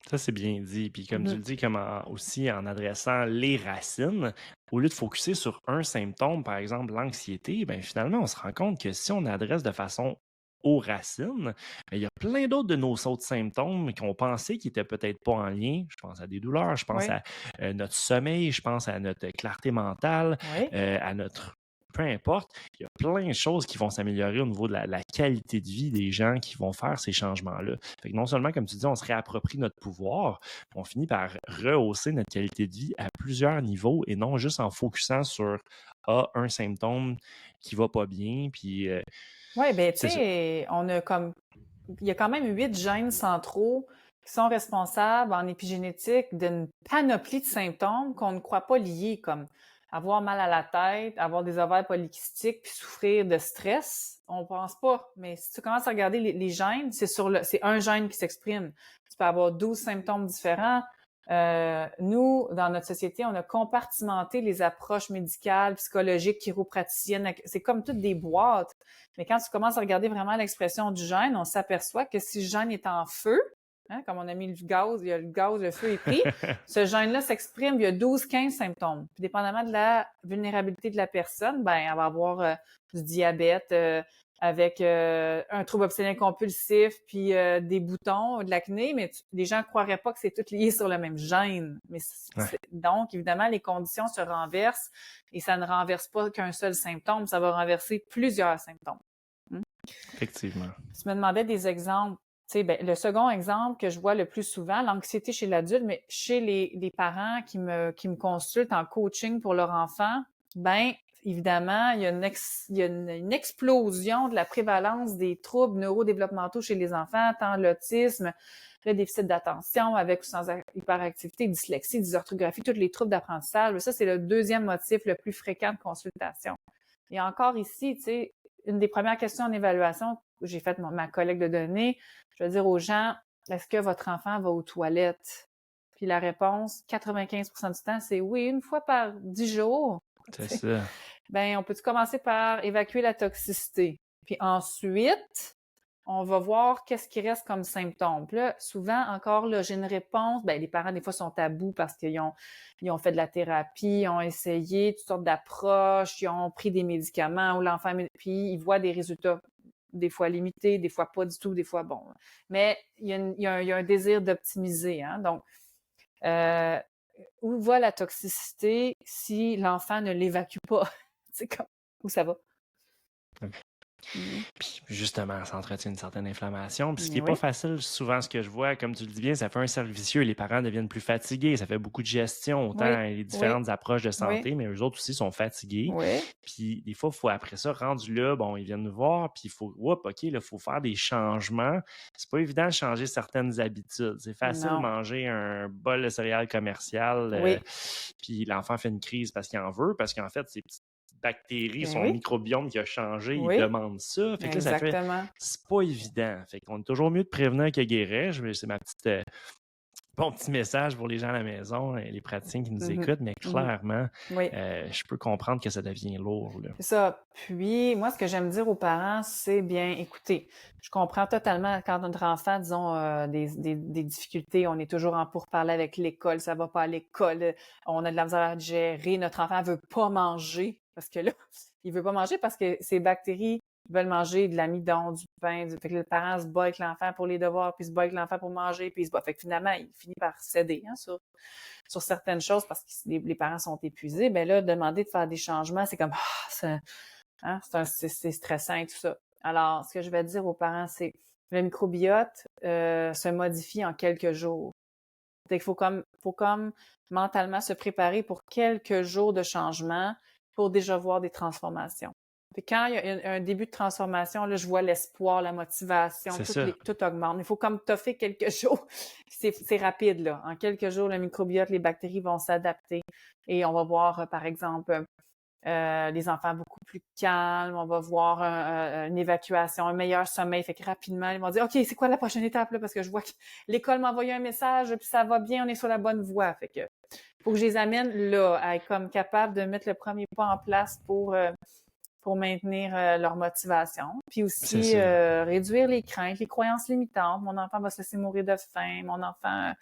S2: Ça, c'est bien dit. Puis comme tu
S1: Mhm.
S2: le dis, comme aussi en adressant les racines, au lieu de focuser sur un symptôme, par exemple l'anxiété, ben finalement, on se rend compte que si on adresse de façon aux racines, ben, il y a plein d'autres de nos autres symptômes qu'on pensait qui n'étaient peut-être pas en lien. Je pense à des douleurs, je pense
S1: Oui,
S2: à notre sommeil, je pense à notre clarté mentale,
S1: oui,
S2: à notre peu importe, il y a plein de choses qui vont s'améliorer au niveau de la qualité de vie des gens qui vont faire ces changements-là. Fait que non seulement, comme tu dis, on se réapproprie notre pouvoir, on finit par rehausser notre qualité de vie à plusieurs niveaux et non juste en focusant sur un symptôme qui va pas bien, puis
S1: Oui, ben tu
S2: c'est ça.
S1: sais, il y a quand même 8 gènes centraux qui sont responsables en épigénétique d'une panoplie de symptômes qu'on ne croit pas liés, comme avoir mal à la tête, avoir des ovaires polykystiques, puis souffrir de stress. On pense pas. Mais si tu commences à regarder les gènes, c'est un gène qui s'exprime. Tu peux avoir 12 symptômes différents. Nous, dans notre société, on a compartimenté les approches médicales, psychologiques, chiropraticiennes. C'est comme toutes des boîtes. Mais quand tu commences à regarder vraiment l'expression du gène, on s'aperçoit que si le gène est en feu, comme on a mis le gaz, il y a le gaz, le feu est pris, ce gène-là s'exprime, il y a 12-15 symptômes. Puis dépendamment de la vulnérabilité de la personne, ben elle va avoir du diabète avec un trouble obsessionnel compulsif, puis des boutons, de l'acné, mais les gens ne croiraient pas que c'est tout lié sur le même gène. Mais
S2: Ouais,
S1: donc, évidemment, les conditions se renversent et ça ne renverse pas qu'un seul symptôme, ça va renverser plusieurs symptômes.
S2: effectivement.
S1: Tu me demandais des exemples. Tu sais, ben, le second exemple que je vois le plus souvent, l'anxiété chez l'adulte, mais chez les parents qui me consultent en coaching pour leur enfant, ben évidemment, il y a une explosion de la prévalence des troubles neurodéveloppementaux chez les enfants, tant l'autisme, le déficit d'attention avec ou sans hyperactivité, dyslexie, dysorthographie, tous les troubles d'apprentissage. Ça, c'est le deuxième motif le plus fréquent de consultation. Et encore ici, tu sais, une des premières questions en évaluation que j'ai fait ma collecte de données, je vais dire aux gens, est-ce que votre enfant va aux toilettes? Puis la réponse, 95% du temps, c'est oui, une fois par 10 jours.
S2: C'est ça.
S1: Ben, on peut commencer par évacuer la toxicité. Puis ensuite, on va voir qu'est-ce qui reste comme symptômes. Puis là, souvent, encore là, j'ai une réponse. Ben, les parents, des fois, sont tabous parce qu'ils ont fait de la thérapie, ils ont essayé toutes sortes d'approches, ils ont pris des médicaments ou l'enfant, puis ils voient des résultats des fois limités, des fois pas du tout, des fois bon. Mais il y a un désir d'optimiser, hein. Donc, euh, où va la toxicité si l'enfant ne l'évacue pas? C'est comme, où ça va? Mhm.
S2: Puis justement, ça entretient une certaine inflammation. Puis ce qui n'est pas
S1: Oui,
S2: facile, souvent ce que je vois, comme tu le dis bien, ça fait un cercle vicieux. Les parents deviennent plus fatigués. Ça fait beaucoup de gestion, autant
S1: oui,
S2: les
S1: oui,
S2: différentes approches de
S1: oui,
S2: santé, mais eux autres aussi sont fatigués.
S1: oui.
S2: Puis des fois, il faut après ça, rendu là, bon, ils viennent nous voir, puis il faut, oups, OK, il faut faire des changements. C'est pas évident de changer certaines habitudes. C'est facile de
S1: Non.
S2: manger un bol de céréales commercial,
S1: Oui.
S2: puis l'enfant fait une crise parce qu'il en veut, parce qu'en fait, c'est bactéries,
S1: Ben
S2: son
S1: oui.
S2: microbiome qui a changé, il
S1: Oui.
S2: demande ça. Fait que là, ça fait,
S1: Exactement.
S2: c'est pas évident. Fait qu'on est toujours mieux de prévenir que guérir. C'est ma petite, bon petit message pour les gens à la maison, les praticiens qui nous
S1: Mhm.
S2: écoutent, mais
S1: Mhm.
S2: clairement,
S1: Oui.
S2: je peux comprendre que ça devient lourd, là.
S1: C'est ça. Puis, moi, ce que j'aime dire aux parents, c'est bien, écoutez, je comprends totalement quand notre enfant, disons, des difficultés, on est toujours en pourparlers avec l'école, ça va pas à l'école, on a de la misère à gérer, notre enfant veut pas manger, parce que là, il veut pas manger parce que ces bactéries veulent manger de l'amidon, du pain, fait que le parent se bat avec l'enfant pour les devoirs, puis se bat avec l'enfant pour manger, puis il se bat. Fait que finalement, il finit par céder, hein, sur certaines choses parce que les parents sont épuisés, ben là, demander de faire des changements, c'est comme, c'est stressant et tout ça. Alors, ce que je vais dire aux parents, c'est le microbiote se modifie en quelques jours. Il faut comme mentalement se préparer pour quelques jours de changement pour déjà voir des transformations. Puis quand il y a un début de transformation, là, je vois l'espoir, la motivation,
S2: C'est ça.
S1: tout augmente. Il faut comme toffer quelques jours. C'est rapide, là. En quelques jours, le microbiote, les bactéries vont s'adapter. Et on va voir, par exemple, les enfants beaucoup plus calmes, on va voir une évacuation, un meilleur sommeil. Fait que rapidement, ils vont dire, OK, c'est quoi la prochaine étape, là? Parce que je vois que l'école m'a envoyé un message, puis ça va bien, on est sur la bonne voie. Fait que faut que je les amène là, à être comme capable de mettre le premier pas en place pour maintenir leur motivation. Puis
S2: C'est
S1: aussi
S2: ça.
S1: réduire les craintes, les croyances limitantes. Mon enfant va se laisser mourir de faim. Mon enfant,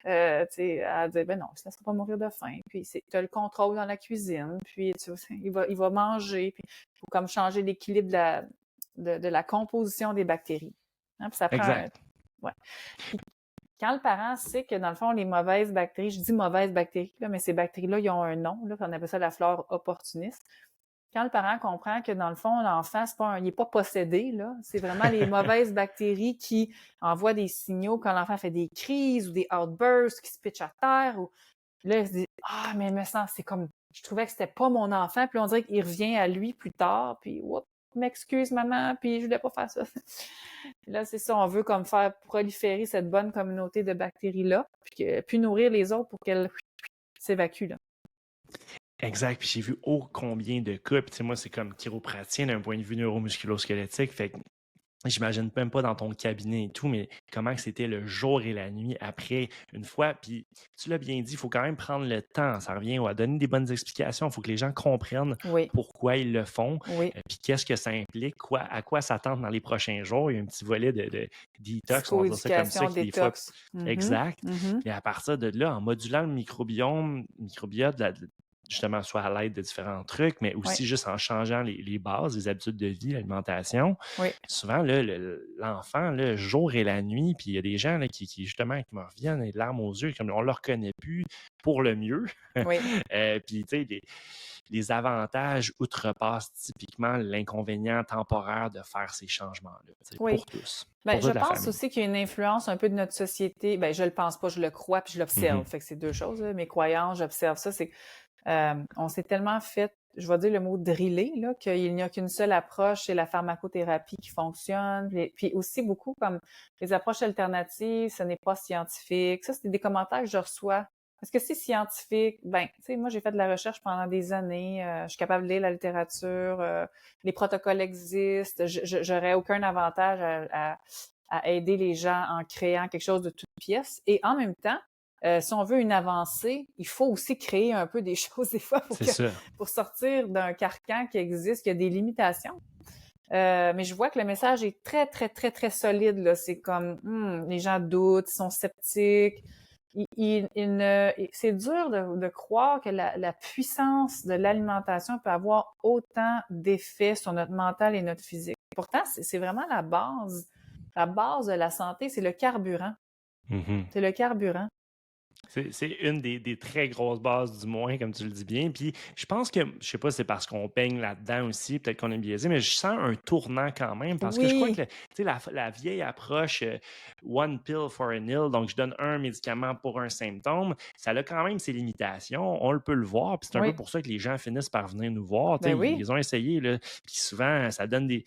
S1: tu sais, à dire, ben non, il se laissera pas mourir de faim. Puis tu as le contrôle dans la cuisine. Puis tu vois, il va manger. Puis il faut comme changer l'équilibre de la composition des bactéries. Hein, puis ça prend un...
S2: Exact.
S1: Ouais. Puis quand le parent sait que, dans le fond, les mauvaises bactéries, je dis mauvaises bactéries, là, mais ces bactéries-là, ils ont un nom, là, on appelle ça la flore opportuniste. quand le parent comprend que dans le fond, l'enfant, il n'est pas possédé, là. C'est vraiment les mauvaises bactéries qui envoient des signaux quand l'enfant fait des crises ou des outbursts, qui se pitch à terre. Ou là, il se dit, ah, mais me sens, c'est comme, je trouvais que c'était pas mon enfant. Puis on dirait qu'il revient à lui plus tard. Puis, oups, m'excuse, maman, puis je voulais pas faire ça. Puis là, c'est ça, on veut comme faire proliférer cette bonne communauté de bactéries-là, puis nourrir les autres pour qu'elles s'évacuent, là.
S2: Exact. Puis j'ai vu combien de cas. Puis tu sais, moi, c'est comme chiropraticien d'un point de vue neuromusculo-squelettique. Fait que j'imagine même pas dans ton cabinet et tout, mais comment que c'était le jour et la nuit après, une fois. Puis tu l'as bien dit, il faut quand même prendre le temps. Ça revient à donner des bonnes explications. Il faut que les gens comprennent
S1: Oui,
S2: pourquoi ils le font,
S1: oui.
S2: puis qu'est-ce que ça implique, à quoi s'attendre dans les prochains jours. Il y a un petit volet de detox, on va dire ça comme ça,
S1: Psychoéducation,
S2: qui des fois.
S1: détox.
S2: Exact.
S1: Mhm.
S2: Et à partir de là, en modulant le microbiote, justement, soit à l'aide de différents trucs, mais
S1: Oui,
S2: aussi juste en changeant les bases, les habitudes de vie, l'alimentation.
S1: oui.
S2: Souvent, là, l'enfant, le jour et la nuit, puis il y a des gens là, justement, qui me reviennent les larmes aux yeux, comme on ne le reconnaît plus pour le mieux.
S1: Oui.
S2: Puis, tu sais, les avantages outrepassent typiquement l'inconvénient temporaire de faire ces changements-là,
S1: Oui.
S2: pour tous.
S1: Ben,
S2: pour
S1: je
S2: toute la
S1: pense
S2: famille.
S1: aussi qu'il y a une influence un peu de notre société. Ben, je le pense pas, je le crois, puis je l'observe.
S2: Mhm.
S1: Fait que c'est deux choses, là. Mes croyances, j'observe ça. C'est on s'est tellement fait, je vais dire le mot driller, là, qu'il n'y a qu'une seule approche, c'est la pharmacothérapie qui fonctionne. Puis aussi beaucoup comme les approches alternatives, ce n'est pas scientifique. Ça, c'est des commentaires que je reçois. Est-ce que c'est scientifique? Ben, tu sais, moi, j'ai fait de la recherche pendant des années. Je suis capable de lire la littérature. Les protocoles existent. J'aurais aucun avantage à aider les gens en créant quelque chose de toute pièce. Et en même temps, si on veut une avancée, il faut aussi créer un peu des choses des fois
S2: C'est ça.
S1: pour sortir d'un carcan qui existe, qui a des limitations. Mais je vois que le message est très, très, très, très solide, là. C'est comme, les gens doutent, ils sont sceptiques. C'est dur de croire que la puissance de l'alimentation peut avoir autant d'effets sur notre mental et notre physique. Pourtant, c'est vraiment la base. La base de la santé, c'est le carburant.
S2: Mhm.
S1: C'est le carburant.
S2: C'est une des très grosses bases, du moins, comme tu le dis bien. Puis je pense que, je sais pas si c'est parce qu'on baigne là-dedans aussi, peut-être qu'on est biaisé, mais je sens un tournant quand même, parce que je crois
S1: Oui,
S2: que tu sais, la vieille approche one pill for an ill, donc je donne un médicament pour un symptôme, ça a quand même ses limitations, on le peut le voir, puis c'est un peu
S1: oui,
S2: pour ça que les gens finissent par venir nous voir. Tu
S1: ben
S2: sais,
S1: oui.
S2: ils ont essayé, là, puis souvent, ça donne des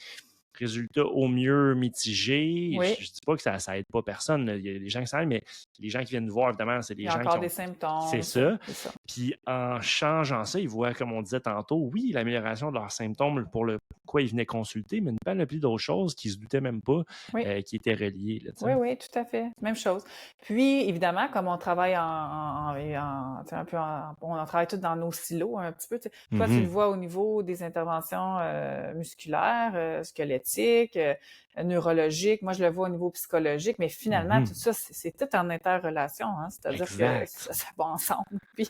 S2: résultats au mieux mitigés.
S1: Oui,
S2: Je dis pas que ça aide pas personne, là. Il y a des gens qui s'aident, mais les gens qui viennent nous voir, évidemment, c'est
S1: il
S2: des
S1: y a
S2: gens qui
S1: encore
S2: ont.
S1: des
S2: C'est
S1: symptômes,
S2: ça.
S1: c'est ça.
S2: Puis en changeant ça, ils voient, comme on disait tantôt, oui, l'amélioration de leurs symptômes pour le quoi ils venaient consulter, mais une panoplie d'autres choses qui se doutaient même pas
S1: Oui,
S2: qui étaient reliées. Là,
S1: oui, oui, tout à fait. Même chose. Puis, évidemment, comme on travaille tu sais, un peu on travaille tous dans nos silos un petit peu. Tu sais. Toi, tu le
S2: Mhm.
S1: vois au niveau des interventions musculaires, squelettiques, neurologiques. Moi, je le vois au niveau psychologique. Mais finalement, tout
S2: Mhm.
S1: ça, c'est tout en interrelation. Hein? C'est-à-dire que
S2: Exact.
S1: ça va ensemble. Puis,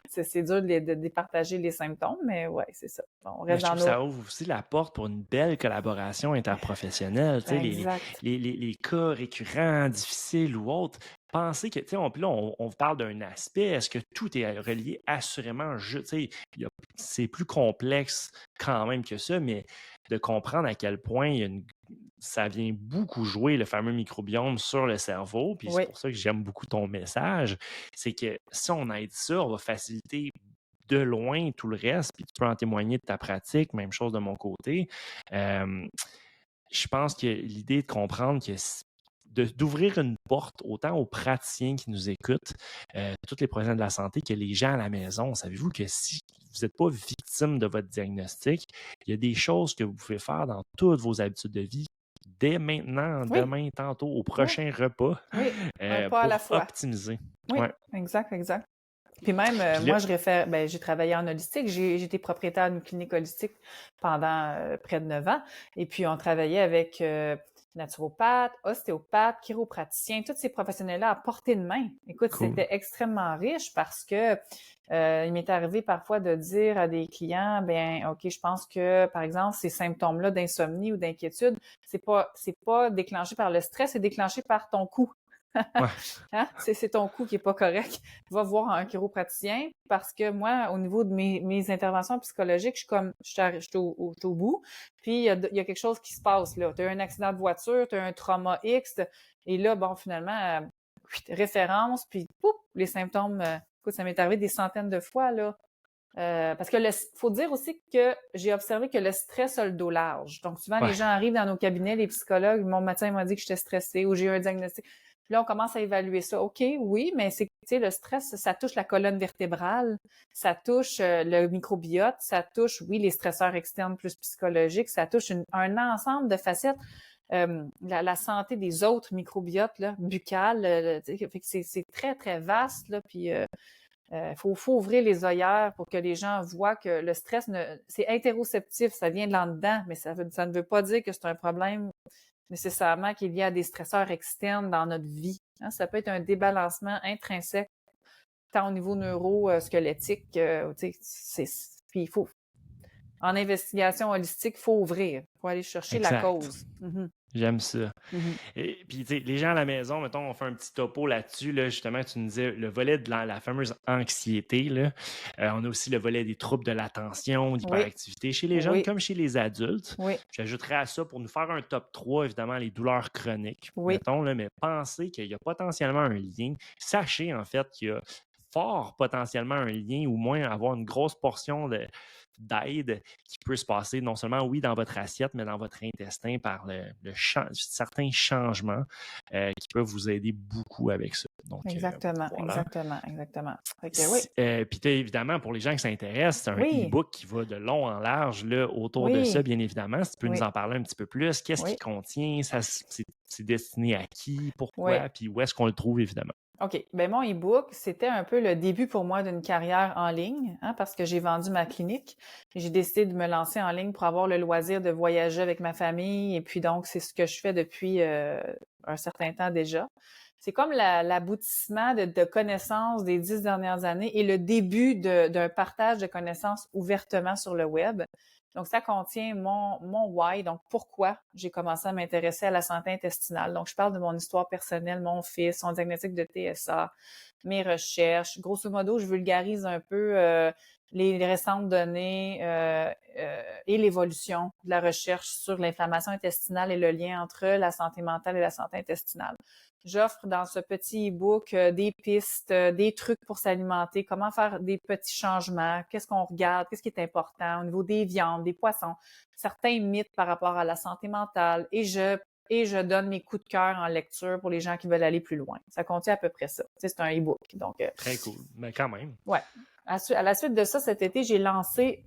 S1: c'est dur de départager les symptômes, mais ouais, c'est ça. On
S2: Mais
S1: reste
S2: je
S1: dans
S2: trouve que
S1: nos...
S2: ça ouvre aussi la porte pour une belle collaboration interprofessionnelle. Tu sais,
S1: Exact.
S2: les cas récurrents, difficiles ou autres. Pensez que, tu sais, puis là, on parle d'un aspect. Est-ce que tout est relié assurément? Tu sais, c'est plus complexe quand même que ça, mais de comprendre à quel point ça vient beaucoup jouer le fameux microbiome sur le cerveau. Puis c'est
S1: Oui,
S2: pour ça que j'aime beaucoup ton message. C'est que si on aide ça, on va faciliter de loin tout le reste, puis tu peux en témoigner de ta pratique, même chose de mon côté. Je pense que l'idée de comprendre que d'ouvrir une porte autant aux praticiens qui nous écoutent, tous les professionnels de la santé, que les gens à la maison. Savez-vous que si vous n'êtes pas victime de votre diagnostic, il y a des choses que vous pouvez faire dans toutes vos habitudes de vie dès maintenant,
S1: oui,
S2: demain, tantôt, au
S1: oui,
S2: prochain repas,
S1: oui. Un pas à la
S2: pour
S1: fois.
S2: optimiser.
S1: Oui,
S2: Ouais.
S1: exact, exact. Puis même,
S2: Puis là,
S1: moi, j'ai travaillé en holistique. J'ai été propriétaire d'une clinique holistique pendant près de 9 ans. Et puis, on travaillait avec naturopathes, ostéopathes, chiropraticiens, tous ces professionnels-là à portée de main. Écoute,
S2: cool.
S1: c'était extrêmement riche parce que il m'est arrivé parfois de dire à des clients, ben, OK, je pense que, par exemple, ces symptômes-là d'insomnie ou d'inquiétude, c'est pas déclenché par le stress, c'est déclenché par ton cou.
S2: Ouais.
S1: Hein? C'est ton cou qui est pas correct. Va voir un chiropraticien parce que moi, au niveau de mes interventions psychologiques, je suis comme, je suis au bout. Puis, il y a quelque chose qui se passe, là. Tu as eu un accident de voiture, tu as un trauma X. Et là, bon, finalement, référence, puis, pouf, les symptômes, écoute, ça m'est arrivé des centaines de fois, là. Parce que faut dire aussi que j'ai observé que le stress a le dos large. Donc, souvent,
S2: Ouais.
S1: les gens arrivent dans nos cabinets, les psychologues, mon médecin m'a dit que j'étais stressée ou j'ai eu un diagnostic. Puis là, on commence à évaluer ça. OK, oui, mais c'est, tu sais, le stress, ça touche la colonne vertébrale, ça touche le microbiote, ça touche, oui, les stresseurs externes plus psychologiques, ça touche un ensemble de facettes. La santé des autres microbiotes, là, buccales, fait que c'est très, très vaste, là, puis faut ouvrir les œillères pour que les gens voient que le stress, c'est interoceptif, ça vient de l'en-dedans, mais ça ne veut pas dire que c'est un problème nécessairement qui est lié à des stresseurs externes dans notre vie. Hein, ça peut être un débalancement intrinsèque, tant au niveau neuro-squelettique, puis il faut, en investigation holistique, il faut ouvrir, il faut aller chercher la
S2: Exact.
S1: cause. Mm-hmm.
S2: J'aime ça.
S1: Mm-hmm.
S2: Et puis, tu sais, les gens à la maison, mettons, on fait un petit topo là-dessus. Là, justement, tu nous disais le volet de la fameuse anxiété. Là. On a aussi le volet des troubles de l'attention,
S1: Oui,
S2: d'hyperactivité chez les jeunes
S1: oui,
S2: comme chez les adultes.
S1: oui,
S2: J'ajouterais à ça, pour nous faire un top 3, évidemment, les douleurs chroniques.
S1: oui,
S2: Mettons, là, mais pensez qu'il y a potentiellement un lien. Sachez, en fait, qu'il y a fort potentiellement un lien, ou moins avoir une grosse portion d'aide qui peut se passer non seulement, oui, dans votre assiette, mais dans votre intestin par certains changements qui peuvent vous aider beaucoup avec ça. Donc,
S1: exactement,
S2: voilà.
S1: exactement. Fait que, oui,
S2: Puis, évidemment, pour les gens qui s'intéressent, c'est un
S1: oui,
S2: e-book qui va de long en large là, autour de ça,
S1: oui,
S2: bien évidemment. Si tu peux nous
S1: oui,
S2: en parler un petit peu plus, qu'est-ce
S1: oui,
S2: qu'il contient? C'est destiné à qui?
S1: oui.
S2: Pourquoi? Puis où est-ce qu'on le trouve, évidemment?
S1: OK. Ben mon e-book, c'était un peu le début pour moi d'une carrière en ligne, hein, parce que j'ai vendu ma clinique et j'ai décidé de me lancer en ligne pour avoir le loisir de voyager avec ma famille. Et puis donc, c'est ce que je fais depuis un certain temps déjà. C'est comme l'aboutissement de connaissances des 10 dernières années et le début d'un partage de connaissances ouvertement sur le web. Donc, ça contient mon why, donc pourquoi j'ai commencé à m'intéresser à la santé intestinale. Donc, je parle de mon histoire personnelle, mon fils, son diagnostic de TSA, mes recherches. Grosso modo, je vulgarise un peu les récentes données et l'évolution de la recherche sur l'inflammation intestinale et le lien entre la santé mentale et la santé intestinale. J'offre dans ce petit e-book des pistes, des trucs pour s'alimenter, comment faire des petits changements, qu'est-ce qu'on regarde, qu'est-ce qui est important au niveau des viandes, des poissons, certains mythes par rapport à la santé mentale et je donne mes coups de cœur en lecture pour les gens qui veulent aller plus loin. Ça contient à peu près ça. Tu sais, c'est un e-book. Donc,
S2: Très cool. Mais quand même.
S1: ouais. À la suite de ça, cet été, j'ai lancé,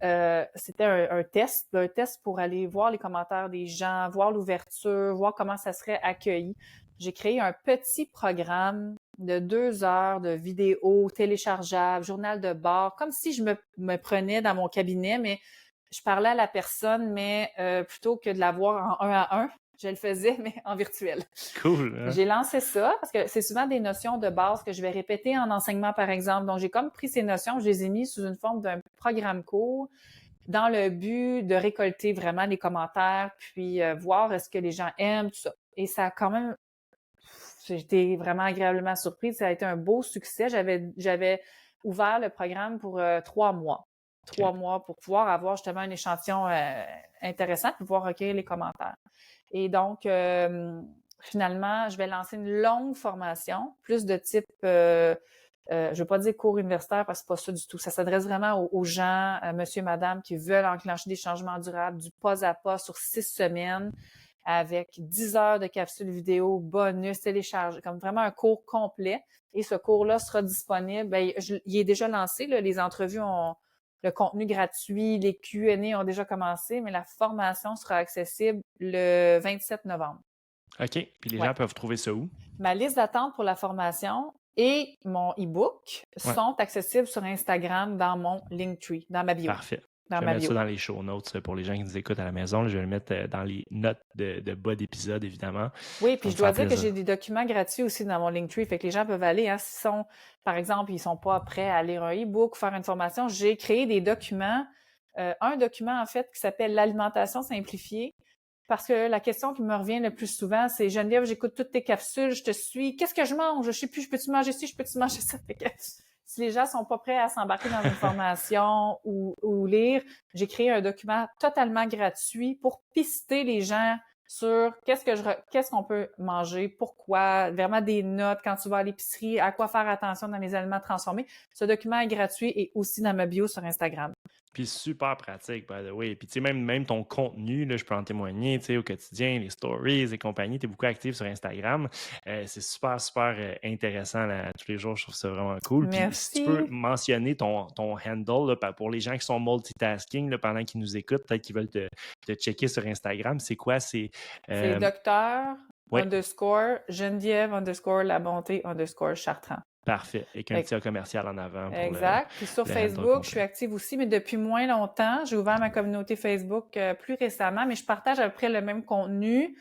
S1: c'était un test pour aller voir les commentaires des gens, voir l'ouverture, voir comment ça serait accueilli. J'ai créé un petit programme de 2 heures de vidéos téléchargeables, journal de bord, comme si je me prenais dans mon cabinet, mais je parlais à la personne, mais plutôt que de la voir en un à un, je le faisais, mais en virtuel.
S2: Cool. Hein?
S1: J'ai lancé ça parce que c'est souvent des notions de base que je vais répéter en enseignement, par exemple. Donc, j'ai comme pris ces notions, je les ai mis sous une forme d'un programme court dans le but de récolter vraiment les commentaires, puis voir est-ce que les gens aiment, tout ça. Et ça a quand même, j'ai été vraiment agréablement surprise. Ça a été un beau succès. J'avais ouvert le programme pour 3 mois. 3 mois pour pouvoir avoir justement un échantillon intéressant, pour pouvoir recueillir les commentaires. Et donc, finalement, je vais lancer une longue formation, plus de type, je veux pas dire cours universitaire parce que c'est pas ça du tout. Ça s'adresse vraiment aux gens, monsieur, madame, qui veulent enclencher des changements durables du pas à pas sur 6 semaines avec 10 heures de capsules vidéo, bonus, télécharge, comme vraiment un cours complet. Et ce cours-là sera disponible. Ben, il est déjà lancé, là, les entrevues ont le contenu gratuit, les Q&A ont déjà commencé, mais la formation sera accessible le 27 novembre.
S2: OK. Puis les gens peuvent trouver ça où?
S1: Ma liste d'attente pour la formation et mon e-book sont accessibles sur Instagram dans mon Linktree, dans ma bio.
S2: Parfait.
S1: Je
S2: vais mettre ça dans les show notes pour les gens qui nous écoutent à la maison. Je vais le mettre dans les notes de bas d'épisode, évidemment.
S1: Oui, puis je dois dire que j'ai des documents gratuits aussi dans mon Linktree, fait que les gens peuvent aller. Hein, s'ils sont, par exemple, ils sont pas prêts à lire un e-book, faire une formation, j'ai créé des documents. Un document, en fait, qui s'appelle l'alimentation simplifiée, parce que la question qui me revient le plus souvent, c'est Geneviève, j'écoute toutes tes capsules, je te suis. Qu'est-ce que je mange? Je sais plus, je peux-tu manger ci, je peux-tu manger ça? Fait que si les gens sont pas prêts à s'embarquer dans une formation ou lire, j'ai créé un document totalement gratuit pour pister les gens sur qu'est-ce qu'on peut manger, pourquoi, vraiment des notes quand tu vas à l'épicerie, à quoi faire attention dans les aliments transformés. Ce document est gratuit et aussi dans ma bio sur Instagram.
S2: Puis super pratique, by the way. Puis tu sais, même ton contenu, là, je peux en témoigner, tu sais, au quotidien, les stories et compagnie, tu es beaucoup active sur Instagram. C'est super, super intéressant là, tous les jours. Je trouve ça vraiment cool. Puis si tu peux
S1: Merci.
S2: mentionner ton handle là, pour les gens qui sont multitasking là, pendant qu'ils nous écoutent, peut-être qu'ils veulent te checker sur Instagram, c'est quoi?
S1: C'est
S2: Euh,
S1: docteur
S2: ouais,
S1: Geneviève la bonté Chartrand.
S2: parfait. Avec un
S1: Fait que
S2: petit A commercial en avant pour
S1: exact. Puis sur
S2: le handle
S1: Facebook, je suis
S2: complet.
S1: active aussi, mais depuis moins longtemps. J'ai ouvert ma communauté Facebook plus récemment, mais je partage à peu près le même contenu.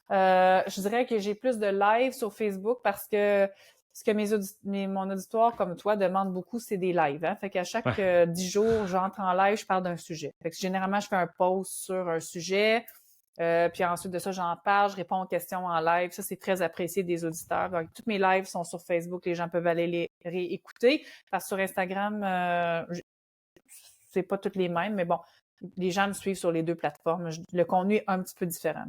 S1: Je dirais que j'ai plus de live sur Facebook parce que ce que mon auditoire comme toi demande beaucoup, c'est des lives. Hein? Fait qu'à chaque
S2: Ouais.
S1: 10 jours, j'entre en live, je parle d'un sujet. Fait que généralement, je fais un post sur un sujet. Puis ensuite de ça, j'en parle, je réponds aux questions en live. Ça, c'est très apprécié des auditeurs. Donc, toutes mes lives sont sur Facebook. Les gens peuvent aller les réécouter. Parce que sur Instagram, c'est pas toutes les mêmes, mais bon, les gens me suivent sur les deux plateformes. Le contenu est un petit peu différent.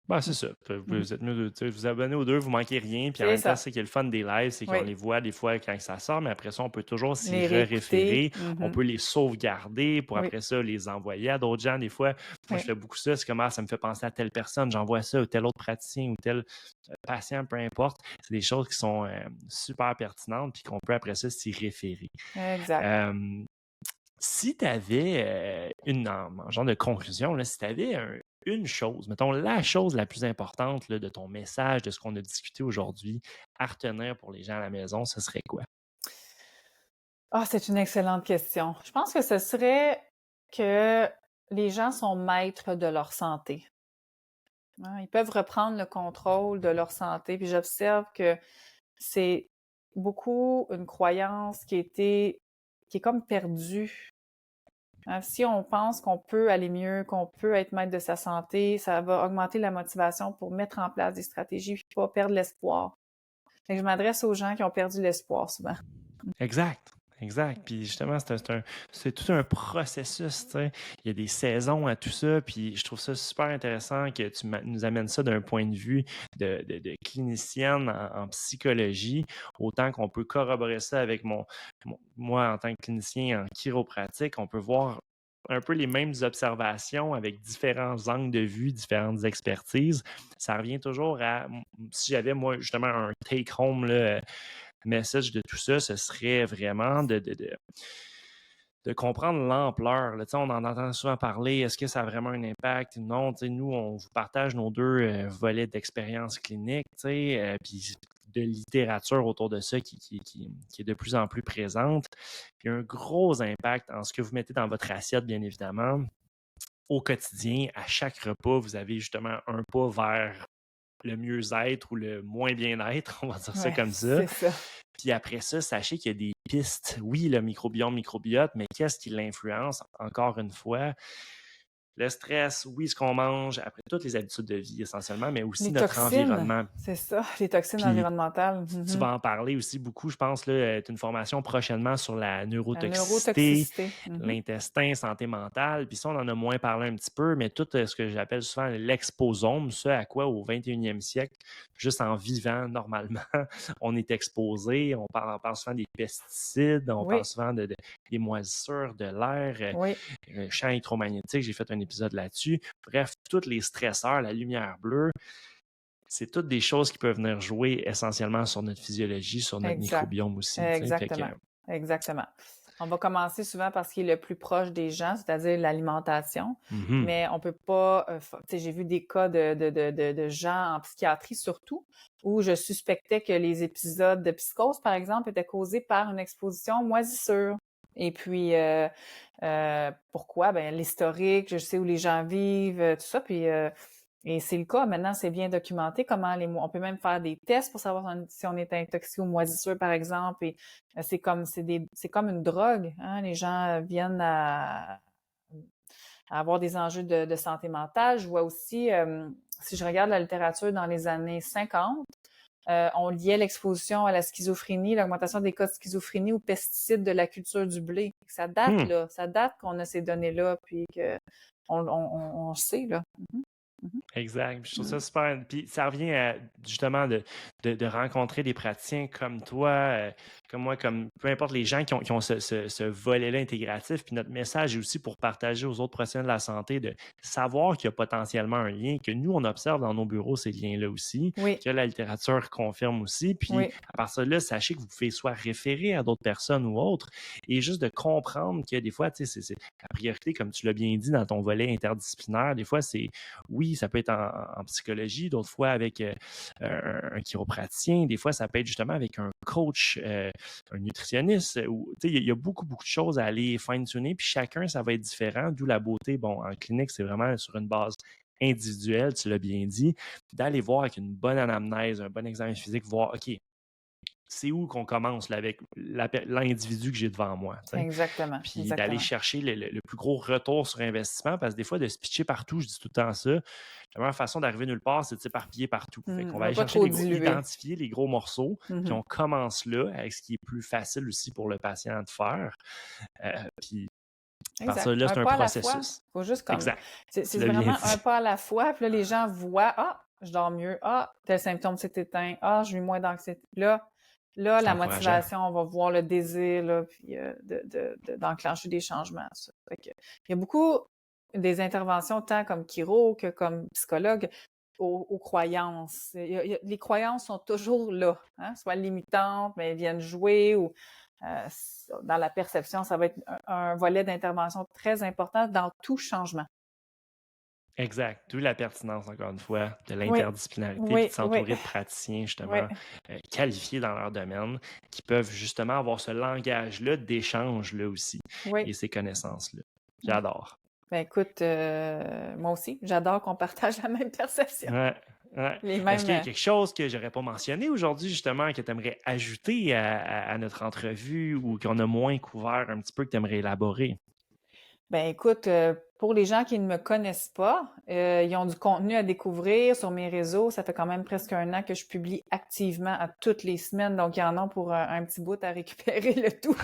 S2: Ben, c'est ça.
S1: Mhm.
S2: Vous êtes mieux de vous abonner aux deux, vous manquez rien. Puis en
S1: C'est
S2: même temps,
S1: ça.
S2: c'est qu'il y a le fun des lives, c'est qu'on
S1: Oui.
S2: les voit des fois quand ça sort, mais après ça, on peut toujours s'y
S1: Les réécouter.
S2: référer. On peut les sauvegarder pour
S1: Oui.
S2: après ça les envoyer à d'autres gens. Des fois, moi, je
S1: Oui.
S2: fais beaucoup ça. C'est comme ça me fait penser à telle personne, j'envoie ça ou tel autre praticien ou tel patient, peu importe. C'est des choses qui sont super pertinentes puis qu'on peut après ça s'y référer.
S1: Exact.
S2: Si tu avais en genre de conclusion, là, si tu avais une chose, mettons la chose la plus importante là, de ton message, de ce qu'on a discuté aujourd'hui, à retenir pour les gens à la maison, ce serait quoi?
S1: Ah, c'est une excellente question. Je pense que ce serait que les gens sont maîtres de leur santé. Hein, ils peuvent reprendre le contrôle de leur santé. Puis j'observe que c'est beaucoup une croyance qui est comme perdue. Hein, si on pense qu'on peut aller mieux, qu'on peut être maître de sa santé, ça va augmenter la motivation pour mettre en place des stratégies et pas perdre l'espoir. Fait que je m'adresse aux gens qui ont perdu l'espoir souvent.
S2: Exact. Exact. Puis justement, c'est tout un processus. Tu sais. Il y a des saisons à tout ça. Puis je trouve ça super intéressant que tu nous amènes ça d'un point de vue de clinicienne en psychologie, autant qu'on peut corroborer ça avec moi en tant que clinicien en chiropratique. On peut voir un peu les mêmes observations avec différents angles de vue, différentes expertises. Ça revient toujours à, si j'avais moi justement un take-home là, message de tout ça, ce serait vraiment de comprendre l'ampleur. Là. On en entend souvent parler. Est-ce que ça a vraiment un impact? Non. Nous, on vous partage nos deux volets d'expérience clinique, puis de littérature autour de ça qui est de plus en plus présente. Il y a un gros impact en ce que vous mettez dans votre assiette, bien évidemment. Au quotidien, à chaque repas, vous avez justement un pas vers le mieux-être ou le moins bien-être, on va dire ça
S1: Ouais,
S2: comme ça.
S1: c'est ça.
S2: Puis après ça, sachez qu'il y a des pistes. Oui, le microbiote, mais qu'est-ce qui l'influence? Encore une fois, le stress, oui, ce qu'on mange, après toutes les habitudes de vie essentiellement, mais aussi
S1: Les
S2: notre
S1: toxines,
S2: environnement.
S1: c'est ça, les toxines
S2: Puis
S1: environnementales.
S2: tu
S1: Mhm.
S2: vas en parler aussi beaucoup, je pense, là, tu as une formation prochainement sur la
S1: La
S2: neurotoxicité,
S1: neurotoxicité. Mhm.
S2: l'intestin, santé mentale. Puis ça, on en a moins parlé un petit peu, mais tout ce que j'appelle souvent l'exposome, ce à quoi au 21e siècle, juste en vivant normalement, on est exposé. On parle souvent des pesticides, on parle
S1: Oui,
S2: souvent des moisissures de l'air,
S1: oui,
S2: champs électromagnétiques, j'ai fait un épisode là-dessus. Bref, tous les stresseurs, la lumière bleue, c'est toutes des choses qui peuvent venir jouer essentiellement sur notre physiologie, sur notre
S1: exact.
S2: microbiome aussi. Fait que,
S1: Exactement. Exactement. On va commencer souvent par ce qui est le plus proche des gens, c'est-à-dire l'alimentation,
S2: mhm,
S1: mais on peut pas, tu sais, j'ai vu des cas de gens en psychiatrie surtout, où je suspectais que les épisodes de psychose, par exemple, étaient causés par une exposition aux moisissures. Et puis, pourquoi? Ben, l'historique, je sais où les gens vivent, tout ça, puis et c'est le cas. Maintenant, c'est bien documenté comment on peut même faire des tests pour savoir si on est intoxiqué aux moisissures, par exemple. Et c'est comme une drogue. Hein? Les gens viennent avoir des enjeux de santé mentale. Je vois aussi, si je regarde la littérature dans les années 50, on liait l'exposition à la schizophrénie, l'augmentation des cas de schizophrénie aux pesticides de la culture du blé. Ça date,
S2: Hmm.
S1: là. Ça date qu'on a ces données-là, puis on sait, là. Mhm.
S2: Exact. Je trouve
S1: Mhm.
S2: ça super. Puis ça revient à justement de rencontrer des praticiens comme toi, comme moi, comme peu importe les gens qui ont ce volet-là intégratif. Puis notre message est aussi pour partager aux autres professionnels de la santé de savoir qu'il y a potentiellement un lien, que nous, on observe dans nos bureaux ces liens-là aussi,
S1: Oui,
S2: que la littérature confirme aussi. Puis
S1: oui,
S2: à partir de là, sachez que vous pouvez soit référer à d'autres personnes ou autres et juste de comprendre que des fois, tu sais, c'est la priorité, comme tu l'as bien dit dans ton volet interdisciplinaire, des fois, c'est oui, ça peut être en psychologie, d'autres fois avec un chiropraticien, des fois ça peut être justement avec un coach, un nutritionniste. Il y a beaucoup, beaucoup de choses à aller fine-tuner, puis chacun, ça va être différent, d'où la beauté. Bon, en clinique, c'est vraiment sur une base individuelle, tu l'as bien dit, d'aller voir avec une bonne anamnèse, un bon examen physique, voir, OK, c'est où qu'on commence là, avec l'individu que j'ai devant moi. T'sais.
S1: exactement,
S2: Puis d'aller
S1: exactement.
S2: chercher le plus gros retour sur investissement, parce que des fois, de se pitcher partout, je dis tout le temps ça, la meilleure façon d'arriver nulle part, c'est de s'éparpiller partout. Fait qu'on
S1: On
S2: va
S1: va
S2: aller
S1: pas
S2: chercher
S1: trop
S2: les gros,
S1: diluer.
S2: identifier les gros morceaux, puis
S1: Mhm.
S2: on commence là avec ce qui est plus facile aussi pour le patient de faire. Puis à partir
S1: Exact.
S2: de là,
S1: Un
S2: c'est un
S1: pas à la fois.
S2: processus.
S1: Faut juste comme,
S2: Exact. Tu
S1: c'est
S2: l'as bien
S1: vraiment un
S2: dit.
S1: pas à la fois. Puis là, les gens voient, ah, je dors mieux. Ah, tel symptôme s'est éteint. Ah, j'ai eu moins d'anxiété. Là,
S2: C'est
S1: la
S2: encourageant.
S1: motivation, on va voir le désir, là, puis d'enclencher des changements. Ça. Fait que, il y a beaucoup des interventions, tant comme chiro que comme psychologue, aux croyances. Les croyances sont toujours là, hein, soit limitantes, mais elles viennent jouer ou dans la perception, ça va être un volet d'intervention très important dans tout changement.
S2: Exact. D'où la pertinence, encore une fois, de
S1: Oui,
S2: l'interdisciplinarité, puis de
S1: oui, oui,
S2: s'entourer de praticiens,
S1: oui,
S2: justement, qualifiés dans leur domaine, qui peuvent justement avoir ce langage-là d'échange-là aussi,
S1: oui.
S2: et ces connaissances-là. J'adore.
S1: Ben écoute, moi aussi, j'adore qu'on partage la même perception.
S2: Ouais, ouais.
S1: Les
S2: Est-ce
S1: mêmes.
S2: qu'il y a quelque chose que j'aurais pas mentionné aujourd'hui, justement, que tu aimerais ajouter à notre entrevue ou qu'on a moins couvert un petit peu, que tu aimerais élaborer?
S1: Ben écoute, pour les gens qui ne me connaissent pas, ils ont du contenu à découvrir sur mes réseaux. Ça fait quand même presque 1 an que je publie activement à toutes les semaines, donc il y en a pour un petit bout à récupérer le tout.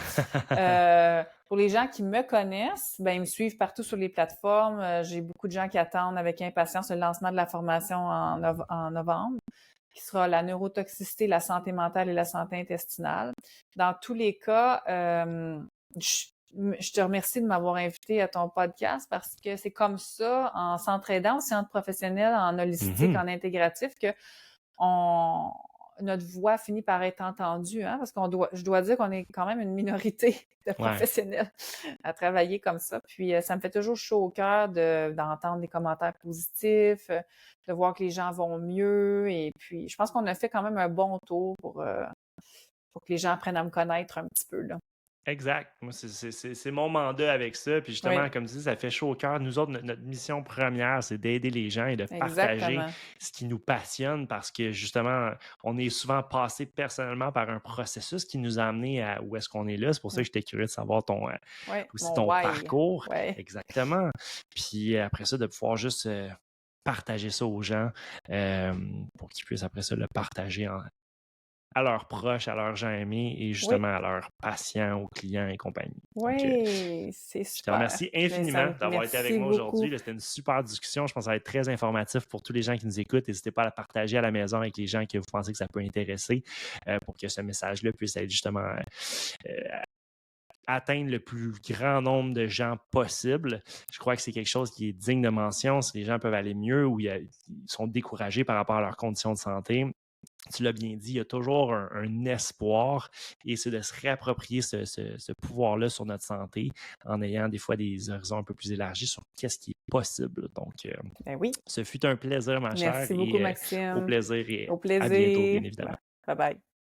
S1: Pour les gens qui me connaissent, ben ils me suivent partout sur les plateformes. J'ai beaucoup de gens qui attendent avec impatience le lancement de la formation en novembre, qui sera la neurotoxicité, la santé mentale et la santé intestinale. Dans tous les cas, je je te remercie de m'avoir invité à ton podcast parce que c'est comme ça, en s'entraidant aussi entre professionnels, en holistique,
S2: Mhm.
S1: en intégratif, que on, notre voix finit par être entendue, hein, parce je dois dire qu'on est quand même une minorité de
S2: Ouais.
S1: professionnels à travailler comme ça. Puis ça me fait toujours chaud au cœur d'entendre des commentaires positifs, de voir que les gens vont mieux. Et puis, je pense qu'on a fait quand même un bon tour pour que les gens apprennent à me connaître un petit peu, là.
S2: Exact. Moi, c'est mon mandat avec ça. Puis
S1: Oui,
S2: justement, comme tu dis, ça fait chaud au cœur. Nous autres, notre mission première, c'est d'aider les gens et de partager
S1: exactement.
S2: ce qui nous passionne parce que justement, on est souvent passé personnellement par un processus qui nous a amené à où est-ce qu'on est là. C'est pour ça que j'étais curieux de savoir
S1: Oui,
S2: aussi
S1: mon
S2: ton
S1: why.
S2: parcours.
S1: Oui.
S2: Exactement. Puis après ça, de pouvoir juste partager ça aux gens euh, pour qu'ils puissent après ça le partager à leurs proches, à leurs gens aimés et
S1: Oui,
S2: justement à leurs patients, aux clients et compagnie. Donc,
S1: oui, c'est
S2: je te
S1: super.
S2: remercie
S1: Mais
S2: infiniment d'avoir été avec
S1: merci
S2: moi aujourd'hui.
S1: beaucoup.
S2: C'était une super discussion. Je pense que ça va être très informatif pour tous les gens qui nous écoutent. N'hésitez pas à la partager à la maison avec les gens que vous pensez que ça peut intéresser pour que ce message-là puisse être justement atteindre le plus grand nombre de gens possible. Je crois que c'est quelque chose qui est digne de mention. Si les gens peuvent aller mieux ou ils sont découragés par rapport à leurs conditions de santé, tu l'as bien dit, il y a toujours un espoir et c'est de se réapproprier ce pouvoir-là sur notre santé en ayant des fois des horizons un peu plus élargis sur qu'est-ce qui est possible. Donc,
S1: Ben oui.
S2: ce fut un plaisir, ma chère,
S1: Merci beaucoup,
S2: et au
S1: Maxime.
S2: plaisir et
S1: Au
S2: à bientôt,
S1: plaisir.
S2: bien évidemment.
S1: Bye bye.